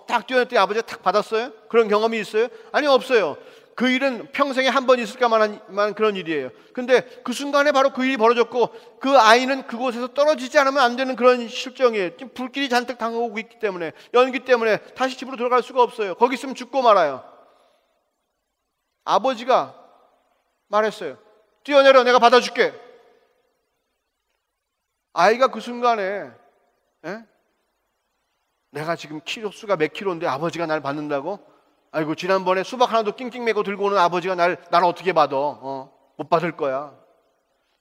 딱 뛰어냈더니 아버지가 탁 받았어요? 그런 경험이 있어요? 아니 없어요. 그 일은 평생에 한 번 있을까만 그런 일이에요. 근데 그 순간에 바로 그 일이 벌어졌고 그 아이는 그곳에서 떨어지지 않으면 안 되는 그런 실정이에요. 불길이 잔뜩 당하고 있기 때문에, 연기 때문에 다시 집으로 들어갈 수가 없어요. 거기 있으면 죽고 말아요. 아버지가 말했어요. 뛰어내려, 내가 받아줄게. 아이가 그 순간에 내가 지금 키로수가 몇 킬로인데 아버지가 날 받는다고? 아이고 지난번에 수박 하나도 낑낑 메고 들고 오는 아버지가 날 어떻게 받아? 못 받을 거야.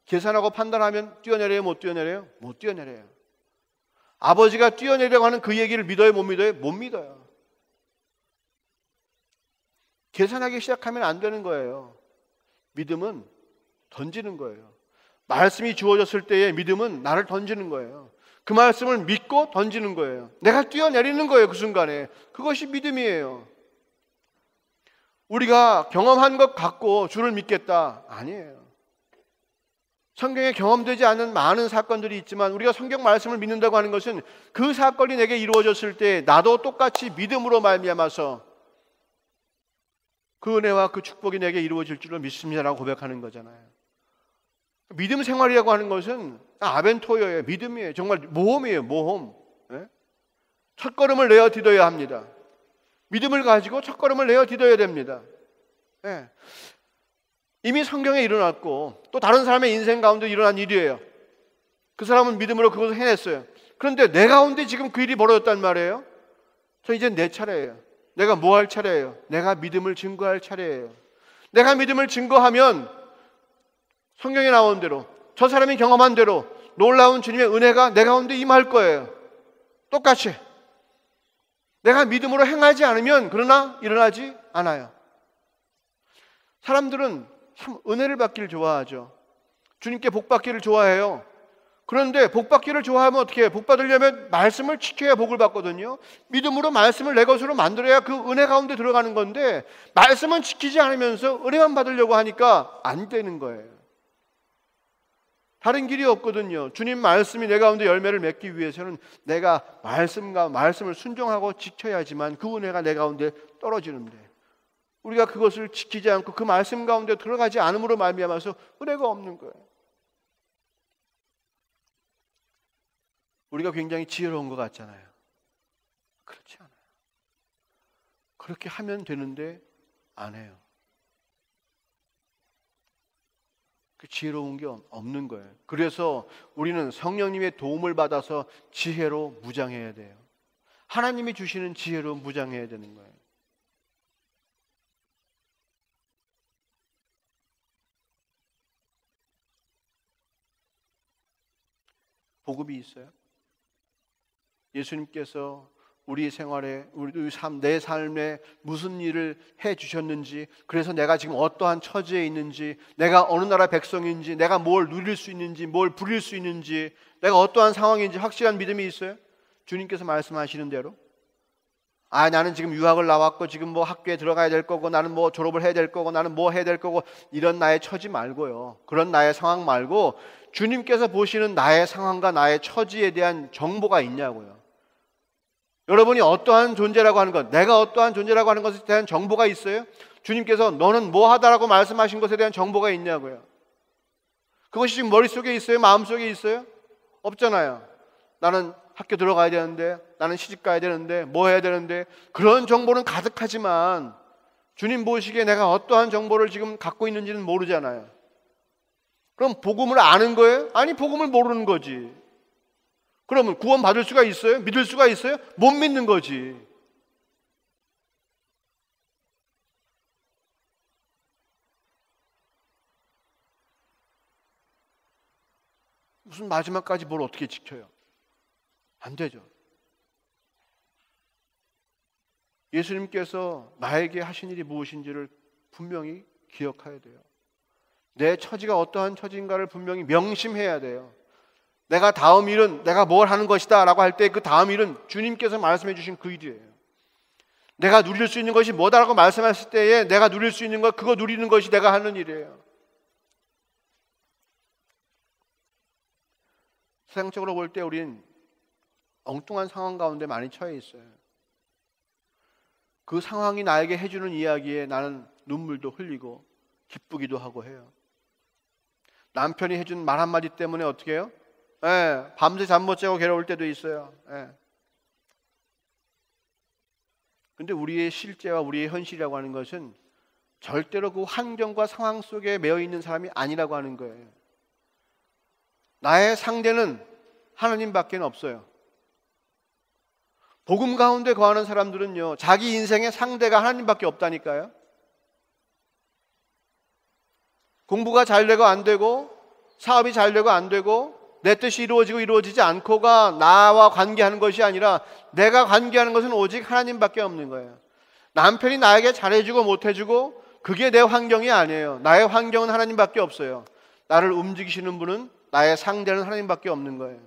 계산하고 판단하면 뛰어내려요, 못 뛰어내려요? 못 뛰어내려요. 아버지가 뛰어내려고 하는 그 얘기를 믿어요, 못 믿어요? 못 믿어요. 계산하기 시작하면 안 되는 거예요. 믿음은 던지는 거예요. 말씀이 주어졌을 때의 믿음은 나를 던지는 거예요. 그 말씀을 믿고 던지는 거예요. 내가 뛰어내리는 거예요. 그 순간에. 그것이 믿음이에요. 우리가 경험한 것 갖고 주를 믿겠다. 아니에요. 성경에 경험되지 않은 많은 사건들이 있지만 우리가 성경 말씀을 믿는다고 하는 것은 그 사건이 내게 이루어졌을 때 나도 똑같이 믿음으로 말미암아서 그 은혜와 그 축복이 내게 이루어질 줄로 믿습니다라고 고백하는 거잖아요. 믿음 생활이라고 하는 것은 아벤토여예요. 믿음이에요. 정말 모험이에요. 모험. 첫 걸음을 내어 디뎌야 합니다. 믿음을 가지고 첫 걸음을 내어 디뎌야 됩니다. 이미 성경에 일어났고 또 다른 사람의 인생 가운데 일어난 일이에요. 그 사람은 믿음으로 그것을 해냈어요. 그런데 내 가운데 지금 그 일이 벌어졌단 말이에요. 저 이제 내 차례예요. 내가 뭐 할 차례예요? 내가 믿음을 증거할 차례예요. 내가 믿음을 증거하면 성경에 나온 대로 저 사람이 경험한 대로 놀라운 주님의 은혜가 내 가운데 임할 거예요. 똑같이 내가 믿음으로 행하지 않으면 그러나 일어나지 않아요. 사람들은 참 은혜를 받기를 좋아하죠. 주님께 복 받기를 좋아해요. 그런데 복 받기를 좋아하면 어떻게 해요? 복 받으려면 말씀을 지켜야 복을 받거든요. 믿음으로 말씀을 내 것으로 만들어야 그 은혜 가운데 들어가는 건데 말씀은 지키지 않으면서 은혜만 받으려고 하니까 안 되는 거예요. 다른 길이 없거든요. 주님 말씀이 내 가운데 열매를 맺기 위해서는 내가 말씀을 순종하고 지켜야지만 그 은혜가 내 가운데 떨어지는데 우리가 그것을 지키지 않고 그 말씀 가운데 들어가지 않음으로 말미암아서 은혜가 없는 거예요. 우리가 굉장히 지혜로운 것 같잖아요. 그렇지 않아요. 그렇게 하면 되는데 안 해요. 그 지혜로운 게 없는 거예요. 그래서 우리는 성령님의 도움을 받아서 지혜로 무장해야 돼요. 하나님이 주시는 지혜로 무장해야 되는 거예요. 복음이 있어요. 예수님께서 우리 생활에, 내 삶에 무슨 일을 해 주셨는지, 그래서 내가 지금 어떠한 처지에 있는지, 내가 어느 나라 백성인지, 내가 뭘 누릴 수 있는지, 뭘 부릴 수 있는지, 내가 어떠한 상황인지 확실한 믿음이 있어요? 주님께서 말씀하시는 대로. 나는 지금 유학을 나왔고 지금 뭐 학교에 들어가야 될 거고 나는 뭐 졸업을 해야 될 거고 나는 뭐 해야 될 거고 이런 나의 처지 말고요. 그런 나의 상황 말고 주님께서 보시는 나의 상황과 나의 처지에 대한 정보가 있냐고요. 여러분이 어떠한 존재라고 하는 것, 내가 어떠한 존재라고 하는 것에 대한 정보가 있어요? 주님께서 너는 뭐 하다라고 말씀하신 것에 대한 정보가 있냐고요. 그것이 지금 머릿속에 있어요? 마음속에 있어요? 없잖아요. 나는 학교 들어가야 되는데, 나는 시집 가야 되는데, 뭐 해야 되는데, 그런 정보는 가득하지만 주님 보시기에 내가 어떠한 정보를 지금 갖고 있는지는 모르잖아요. 그럼 복음을 아는 거예요? 아니, 복음을 모르는 거지. 그러면 구원 받을 수가 있어요? 믿을 수가 있어요? 못 믿는 거지. 무슨 마지막까지 뭘 어떻게 지켜요? 안 되죠. 예수님께서 나에게 하신 일이 무엇인지를 분명히 기억해야 돼요. 내 처지가 어떠한 처지인가를 분명히 명심해야 돼요. 내가 다음 일은 내가 뭘 하는 것이다 라고 할 때 그 다음 일은 주님께서 말씀해 주신 그 일이에요. 내가 누릴 수 있는 것이 뭐다라고 말씀하실 때에 내가 누릴 수 있는 것, 그거 누리는 것이 내가 하는 일이에요. 세상적으로 볼 때 우린 엉뚱한 상황 가운데 많이 처해 있어요. 그 상황이 나에게 해주는 이야기에 나는 눈물도 흘리고 기쁘기도 하고 해요. 남편이 해준 말 한마디 때문에 어떻게 해요? 밤새 잠 못 자고 괴로울 때도 있어요. 근데 우리의 실제와 우리의 현실이라고 하는 것은 절대로 그 환경과 상황 속에 매여 있는 사람이 아니라고 하는 거예요. 나의 상대는 하나님밖에 없어요. 복음 가운데 거하는 사람들은요, 자기 인생의 상대가 하나님밖에 없다니까요. 공부가 잘 되고 안 되고, 사업이 잘 되고 안 되고, 내 뜻이 이루어지고 이루어지지 않고가 나와 관계하는 것이 아니라 내가 관계하는 것은 오직 하나님밖에 없는 거예요. 남편이 나에게 잘해주고 못해주고 그게 내 환경이 아니에요. 나의 환경은 하나님밖에 없어요. 나를 움직이시는 분은 나의 상대는 하나님밖에 없는 거예요.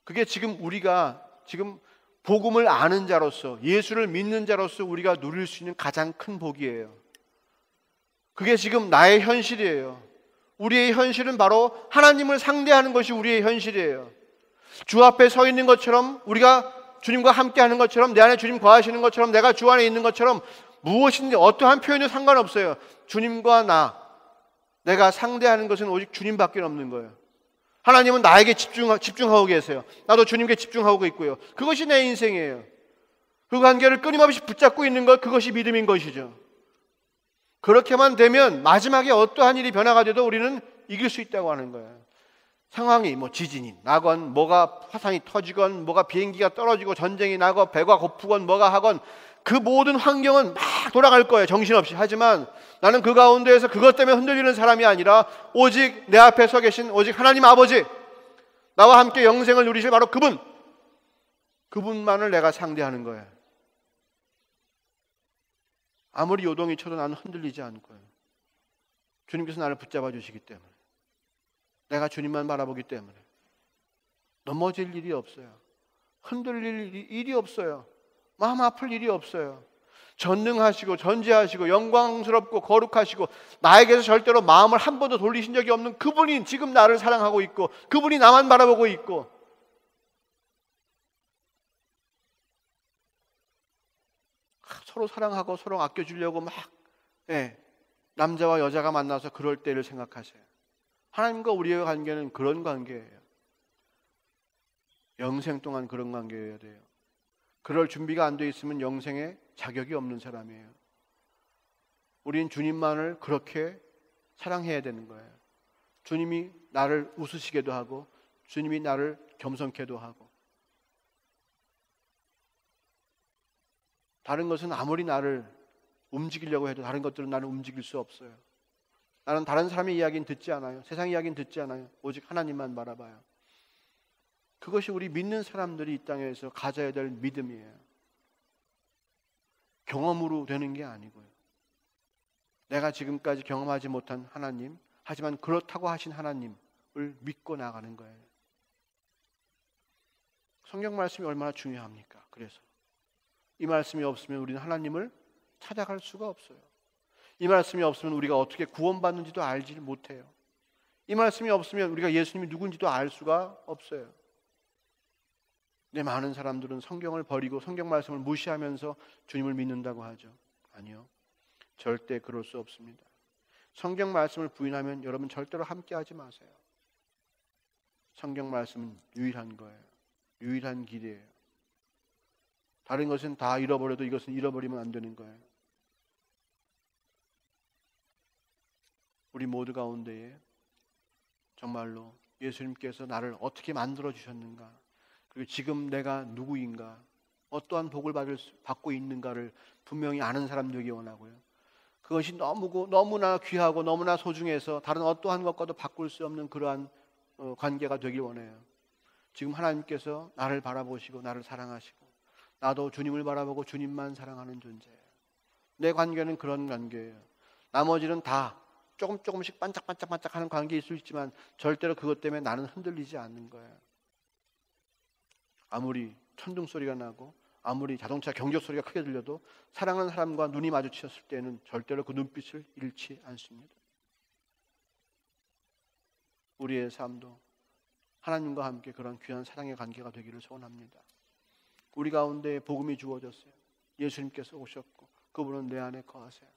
그게 지금 우리가 지금 복음을 아는 자로서, 예수를 믿는 자로서 우리가 누릴 수 있는 가장 큰 복이에요. 그게 지금 나의 현실이에요. 우리의 현실은 바로 하나님을 상대하는 것이 우리의 현실이에요. 주 앞에 서 있는 것처럼, 우리가 주님과 함께 하는 것처럼, 내 안에 주님 거하시는 것처럼, 내가 주 안에 있는 것처럼 무엇인지 어떠한 표현도 상관없어요. 주님과 내가 상대하는 것은 오직 주님밖에 없는 거예요. 하나님은 나에게 집중하고 계세요. 나도 주님께 집중하고 있고요. 그것이 내 인생이에요. 그 관계를 끊임없이 붙잡고 있는 것, 그것이 믿음인 것이죠. 그렇게만 되면 마지막에 어떠한 일이 변화가 돼도 우리는 이길 수 있다고 하는 거예요. 상황이 지진이 나건, 뭐가 화산이 터지건, 뭐가 비행기가 떨어지고 전쟁이 나고 배가 고프건 뭐가 하건 그 모든 환경은 막 돌아갈 거예요. 정신없이. 하지만 나는 그 가운데에서 그것 때문에 흔들리는 사람이 아니라 오직 내 앞에 서 계신 오직 하나님 아버지, 나와 함께 영생을 누리실 바로 그분만을 내가 상대하는 거예요. 아무리 요동이 쳐도 나는 흔들리지 않고요. 주님께서 나를 붙잡아 주시기 때문에, 내가 주님만 바라보기 때문에 넘어질 일이 없어요. 흔들릴 일이 없어요. 마음 아플 일이 없어요. 전능하시고 전지하시고 영광스럽고 거룩하시고 나에게서 절대로 마음을 한 번도 돌리신 적이 없는 그분이 지금 나를 사랑하고 있고, 그분이 나만 바라보고 있고, 서로 사랑하고 서로 아껴주려고 막 남자와 여자가 만나서 그럴 때를 생각하세요. 하나님과 우리의 관계는 그런 관계예요. 영생 동안 그런 관계여야 돼요. 그럴 준비가 안 돼 있으면 영생에 자격이 없는 사람이에요. 우린 주님만을 그렇게 사랑해야 되는 거예요. 주님이 나를 웃으시게도 하고 주님이 나를 겸손케도 하고, 다른 것은 아무리 나를 움직이려고 해도 다른 것들은 나를 움직일 수 없어요. 나는 다른 사람의 이야기는 듣지 않아요. 세상 이야기는 듣지 않아요. 오직 하나님만 바라봐요. 그것이 우리 믿는 사람들이 이 땅에서 가져야 될 믿음이에요. 경험으로 되는 게 아니고요. 내가 지금까지 경험하지 못한 하나님, 하지만 그렇다고 하신 하나님을 믿고 나가는 거예요. 성경 말씀이 얼마나 중요합니까? 그래서 이 말씀이 없으면 우리는 하나님을 찾아갈 수가 없어요. 이 말씀이 없으면 우리가 어떻게 구원받는지도 알지 못해요. 이 말씀이 없으면 우리가 예수님이 누군지도 알 수가 없어요. 근데 많은 사람들은 성경을 버리고 성경 말씀을 무시하면서 주님을 믿는다고 하죠. 아니요, 절대 그럴 수 없습니다. 성경 말씀을 부인하면 여러분 절대로 함께하지 마세요. 성경 말씀은 유일한 거예요. 유일한 길이에요. 다른 것은 다 잃어버려도 이것은 잃어버리면 안 되는 거예요. 우리 모두 가운데에 정말로 예수님께서 나를 어떻게 만들어 주셨는가, 그리고 지금 내가 누구인가, 어떠한 복을 받고 있는가를 분명히 아는 사람 되기 원하고요. 그것이 너무나 귀하고 너무나 소중해서 다른 어떠한 것과도 바꿀 수 없는 그러한 관계가 되길 원해요. 지금 하나님께서 나를 바라보시고 나를 사랑하시고 나도 주님을 바라보고 주님만 사랑하는 존재예요. 내 관계는 그런 관계예요. 나머지는 다 조금씩 반짝반짝하는 관계일 수 있지만 절대로 그것 때문에 나는 흔들리지 않는 거예요. 아무리 천둥 소리가 나고 아무리 자동차 경적 소리가 크게 들려도 사랑하는 사람과 눈이 마주쳤을 때는 절대로 그 눈빛을 잃지 않습니다. 우리의 삶도 하나님과 함께 그런 귀한 사랑의 관계가 되기를 소원합니다. 우리 가운데 복음이 주어졌어요. 예수님께서 오셨고 그분은 내 안에 거하세요.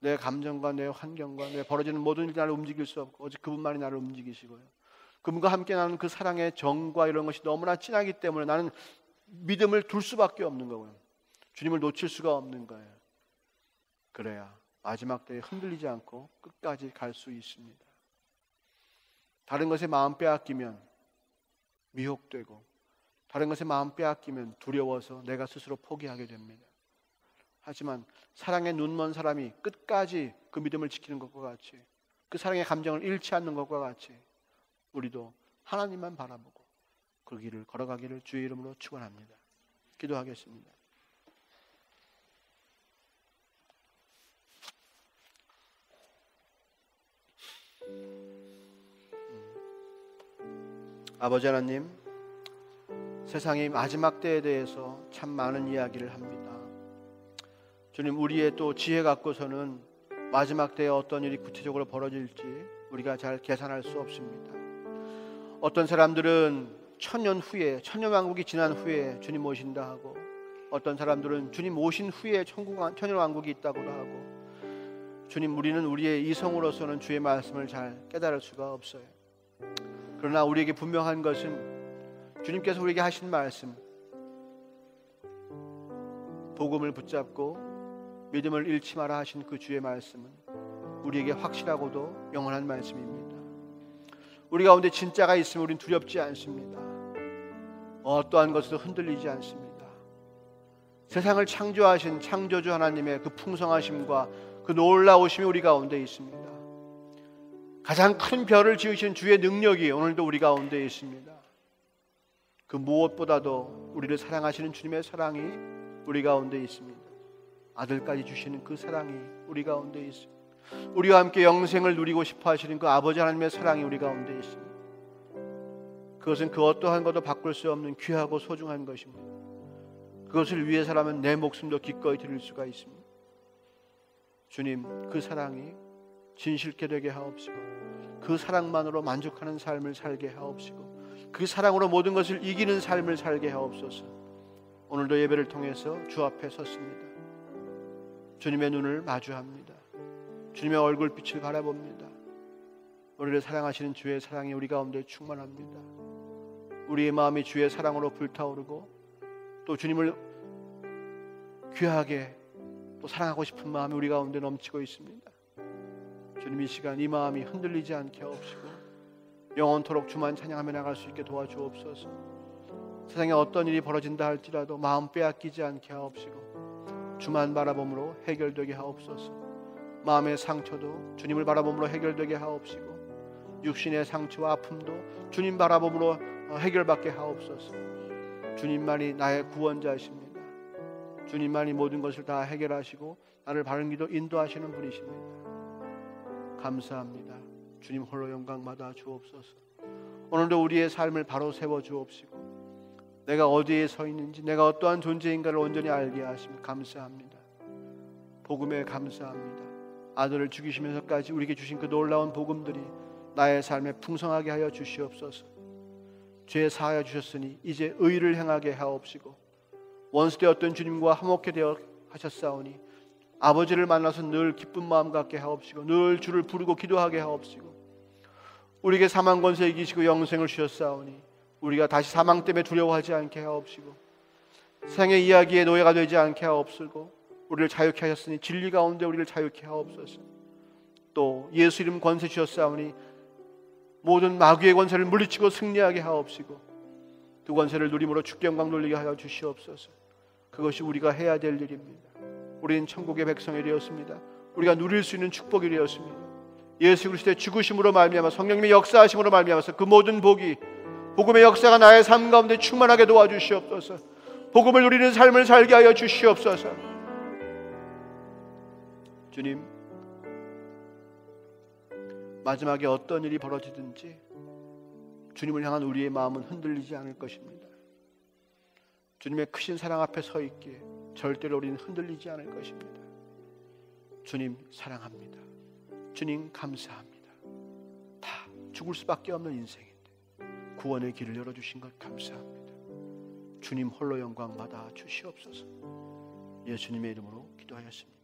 내 감정과 내 환경과 내 벌어지는 모든 일이 나를 움직일 수 없고 오직 그분만이 나를 움직이시고요. 그분과 함께 나는 그 사랑의 정과 이런 것이 너무나 진하기 때문에 나는 믿음을 둘 수밖에 없는 거고요. 주님을 놓칠 수가 없는 거예요. 그래야 마지막 때에 흔들리지 않고 끝까지 갈 수 있습니다. 다른 것에 마음 빼앗기면 미혹되고 다른 것에 마음 빼앗기면 두려워서 내가 스스로 포기하게 됩니다. 하지만 사랑에 눈먼 사람이 끝까지 그 믿음을 지키는 것과 같이, 그 사랑의 감정을 잃지 않는 것과 같이 우리도 하나님만 바라보고 그 길을 걸어가기를 주의 이름으로 축원합니다. 기도하겠습니다. 아버지 하나님, 세상이 마지막 때에 대해서 참 많은 이야기를 합니다. 주님, 우리의 또 지혜 갖고서는 마지막 때에 어떤 일이 구체적으로 벌어질지 우리가 잘 계산할 수 없습니다. 어떤 사람들은 천년 후에, 천년왕국이 지난 후에 주님 오신다 하고, 어떤 사람들은 주님 오신 후에 천년왕국이 있다고도 하고, 주님, 우리는 우리의 이성으로서는 주의 말씀을 잘 깨달을 수가 없어요. 그러나 우리에게 분명한 것은 주님께서 우리에게 하신 말씀, 복음을 붙잡고 믿음을 잃지 마라 하신 그 주의 말씀은 우리에게 확실하고도 영원한 말씀입니다. 우리 가운데 진짜가 있으면 우린 두렵지 않습니다. 어떠한 것도 흔들리지 않습니다. 세상을 창조하신 창조주 하나님의 그 풍성하심과 그 놀라우심이 우리 가운데 있습니다. 가장 큰 별을 지으신 주의 능력이 오늘도 우리 가운데 있습니다. 그 무엇보다도 우리를 사랑하시는 주님의 사랑이 우리 가운데 있습니다. 아들까지 주시는 그 사랑이 우리 가운데 있습니다. 우리와 함께 영생을 누리고 싶어 하시는 그 아버지 하나님의 사랑이 우리 가운데 있습니다. 그것은 그 어떠한 것도 바꿀 수 없는 귀하고 소중한 것입니다. 그것을 위해서라면 내 목숨도 기꺼이 드릴 수가 있습니다. 주님, 그 사랑이 진실케 되게 하옵시고, 그 사랑만으로 만족하는 삶을 살게 하옵시고, 그 사랑으로 모든 것을 이기는 삶을 살게 하옵소서. 오늘도 예배를 통해서 주 앞에 섰습니다. 주님의 눈을 마주합니다. 주님의 얼굴빛을 바라봅니다. 우리를 사랑하시는 주의 사랑이 우리 가운데 충만합니다. 우리의 마음이 주의 사랑으로 불타오르고, 또 주님을 귀하게 또 사랑하고 싶은 마음이 우리 가운데 넘치고 있습니다. 주님, 이 시간 이 마음이 흔들리지 않게 하옵시고 영원토록 주만 찬양하며 나갈 수 있게 도와주옵소서. 세상에 어떤 일이 벌어진다 할지라도 마음 빼앗기지 않게 하옵시고 주만 바라봄으로 해결되게 하옵소서. 마음의 상처도 주님을 바라봄으로 해결되게 하옵시고, 육신의 상처와 아픔도 주님 바라봄으로 해결받게 하옵소서. 주님만이 나의 구원자이십니다. 주님만이 모든 것을 다 해결하시고 나를 바른 길로 인도하시는 분이십니다. 감사합니다. 주님 홀로 영광 받아 주옵소서. 오늘도 우리의 삶을 바로 세워 주옵시고, 내가 어디에 서 있는지, 내가 어떠한 존재인가를 온전히 알게 하시며 감사합니다. 복음에 감사합니다. 아들을 죽이시면서까지 우리에게 주신 그 놀라운 복음들이 나의 삶에 풍성하게 하여 주시옵소서. 죄 사하여 주셨으니 이제 의를 행하게 하옵시고, 원수되었던 주님과 화목해 되어 하셨사오니 아버지를 만나서 늘 기쁜 마음 갖게 하옵시고, 늘 주를 부르고 기도하게 하옵시고, 우리에게 사망 권세 이기시고 영생을 주셨사오니 우리가 다시 사망 때문에 두려워하지 않게 하옵시고, 세상의 이야기에 노예가 되지 않게 하옵시고, 우리를 자유케 하셨으니 진리 가운데 우리를 자유케 하옵소서. 또 예수 이름 권세 주셨사오니 모든 마귀의 권세를 물리치고 승리하게 하옵시고, 그 권세를 누림으로 주께 영광 돌리게 하여 주시옵소서. 그것이 우리가 해야 될 일입니다. 우리는 천국의 백성이 되었습니다. 우리가 누릴 수 있는 축복이 되었습니다. 예수 그리스도의 죽으심으로 말미암아 성령님의 역사하심으로 말미암아서 그 모든 복이, 복음의 역사가 나의 삶 가운데 충만하게 도와주시옵소서. 복음을 누리는 삶을 살게 하여 주시옵소서. 주님, 마지막에 어떤 일이 벌어지든지 주님을 향한 우리의 마음은 흔들리지 않을 것입니다. 주님의 크신 사랑 앞에 서 있기에 절대로 우리는 흔들리지 않을 것입니다. 주님 사랑합니다. 주님 감사합니다. 다 죽을 수밖에 없는 인생인데 구원의 길을 열어주신 것 감사합니다. 주님 홀로 영광 받아 주시옵소서. 예수님의 이름으로 기도하였습니다.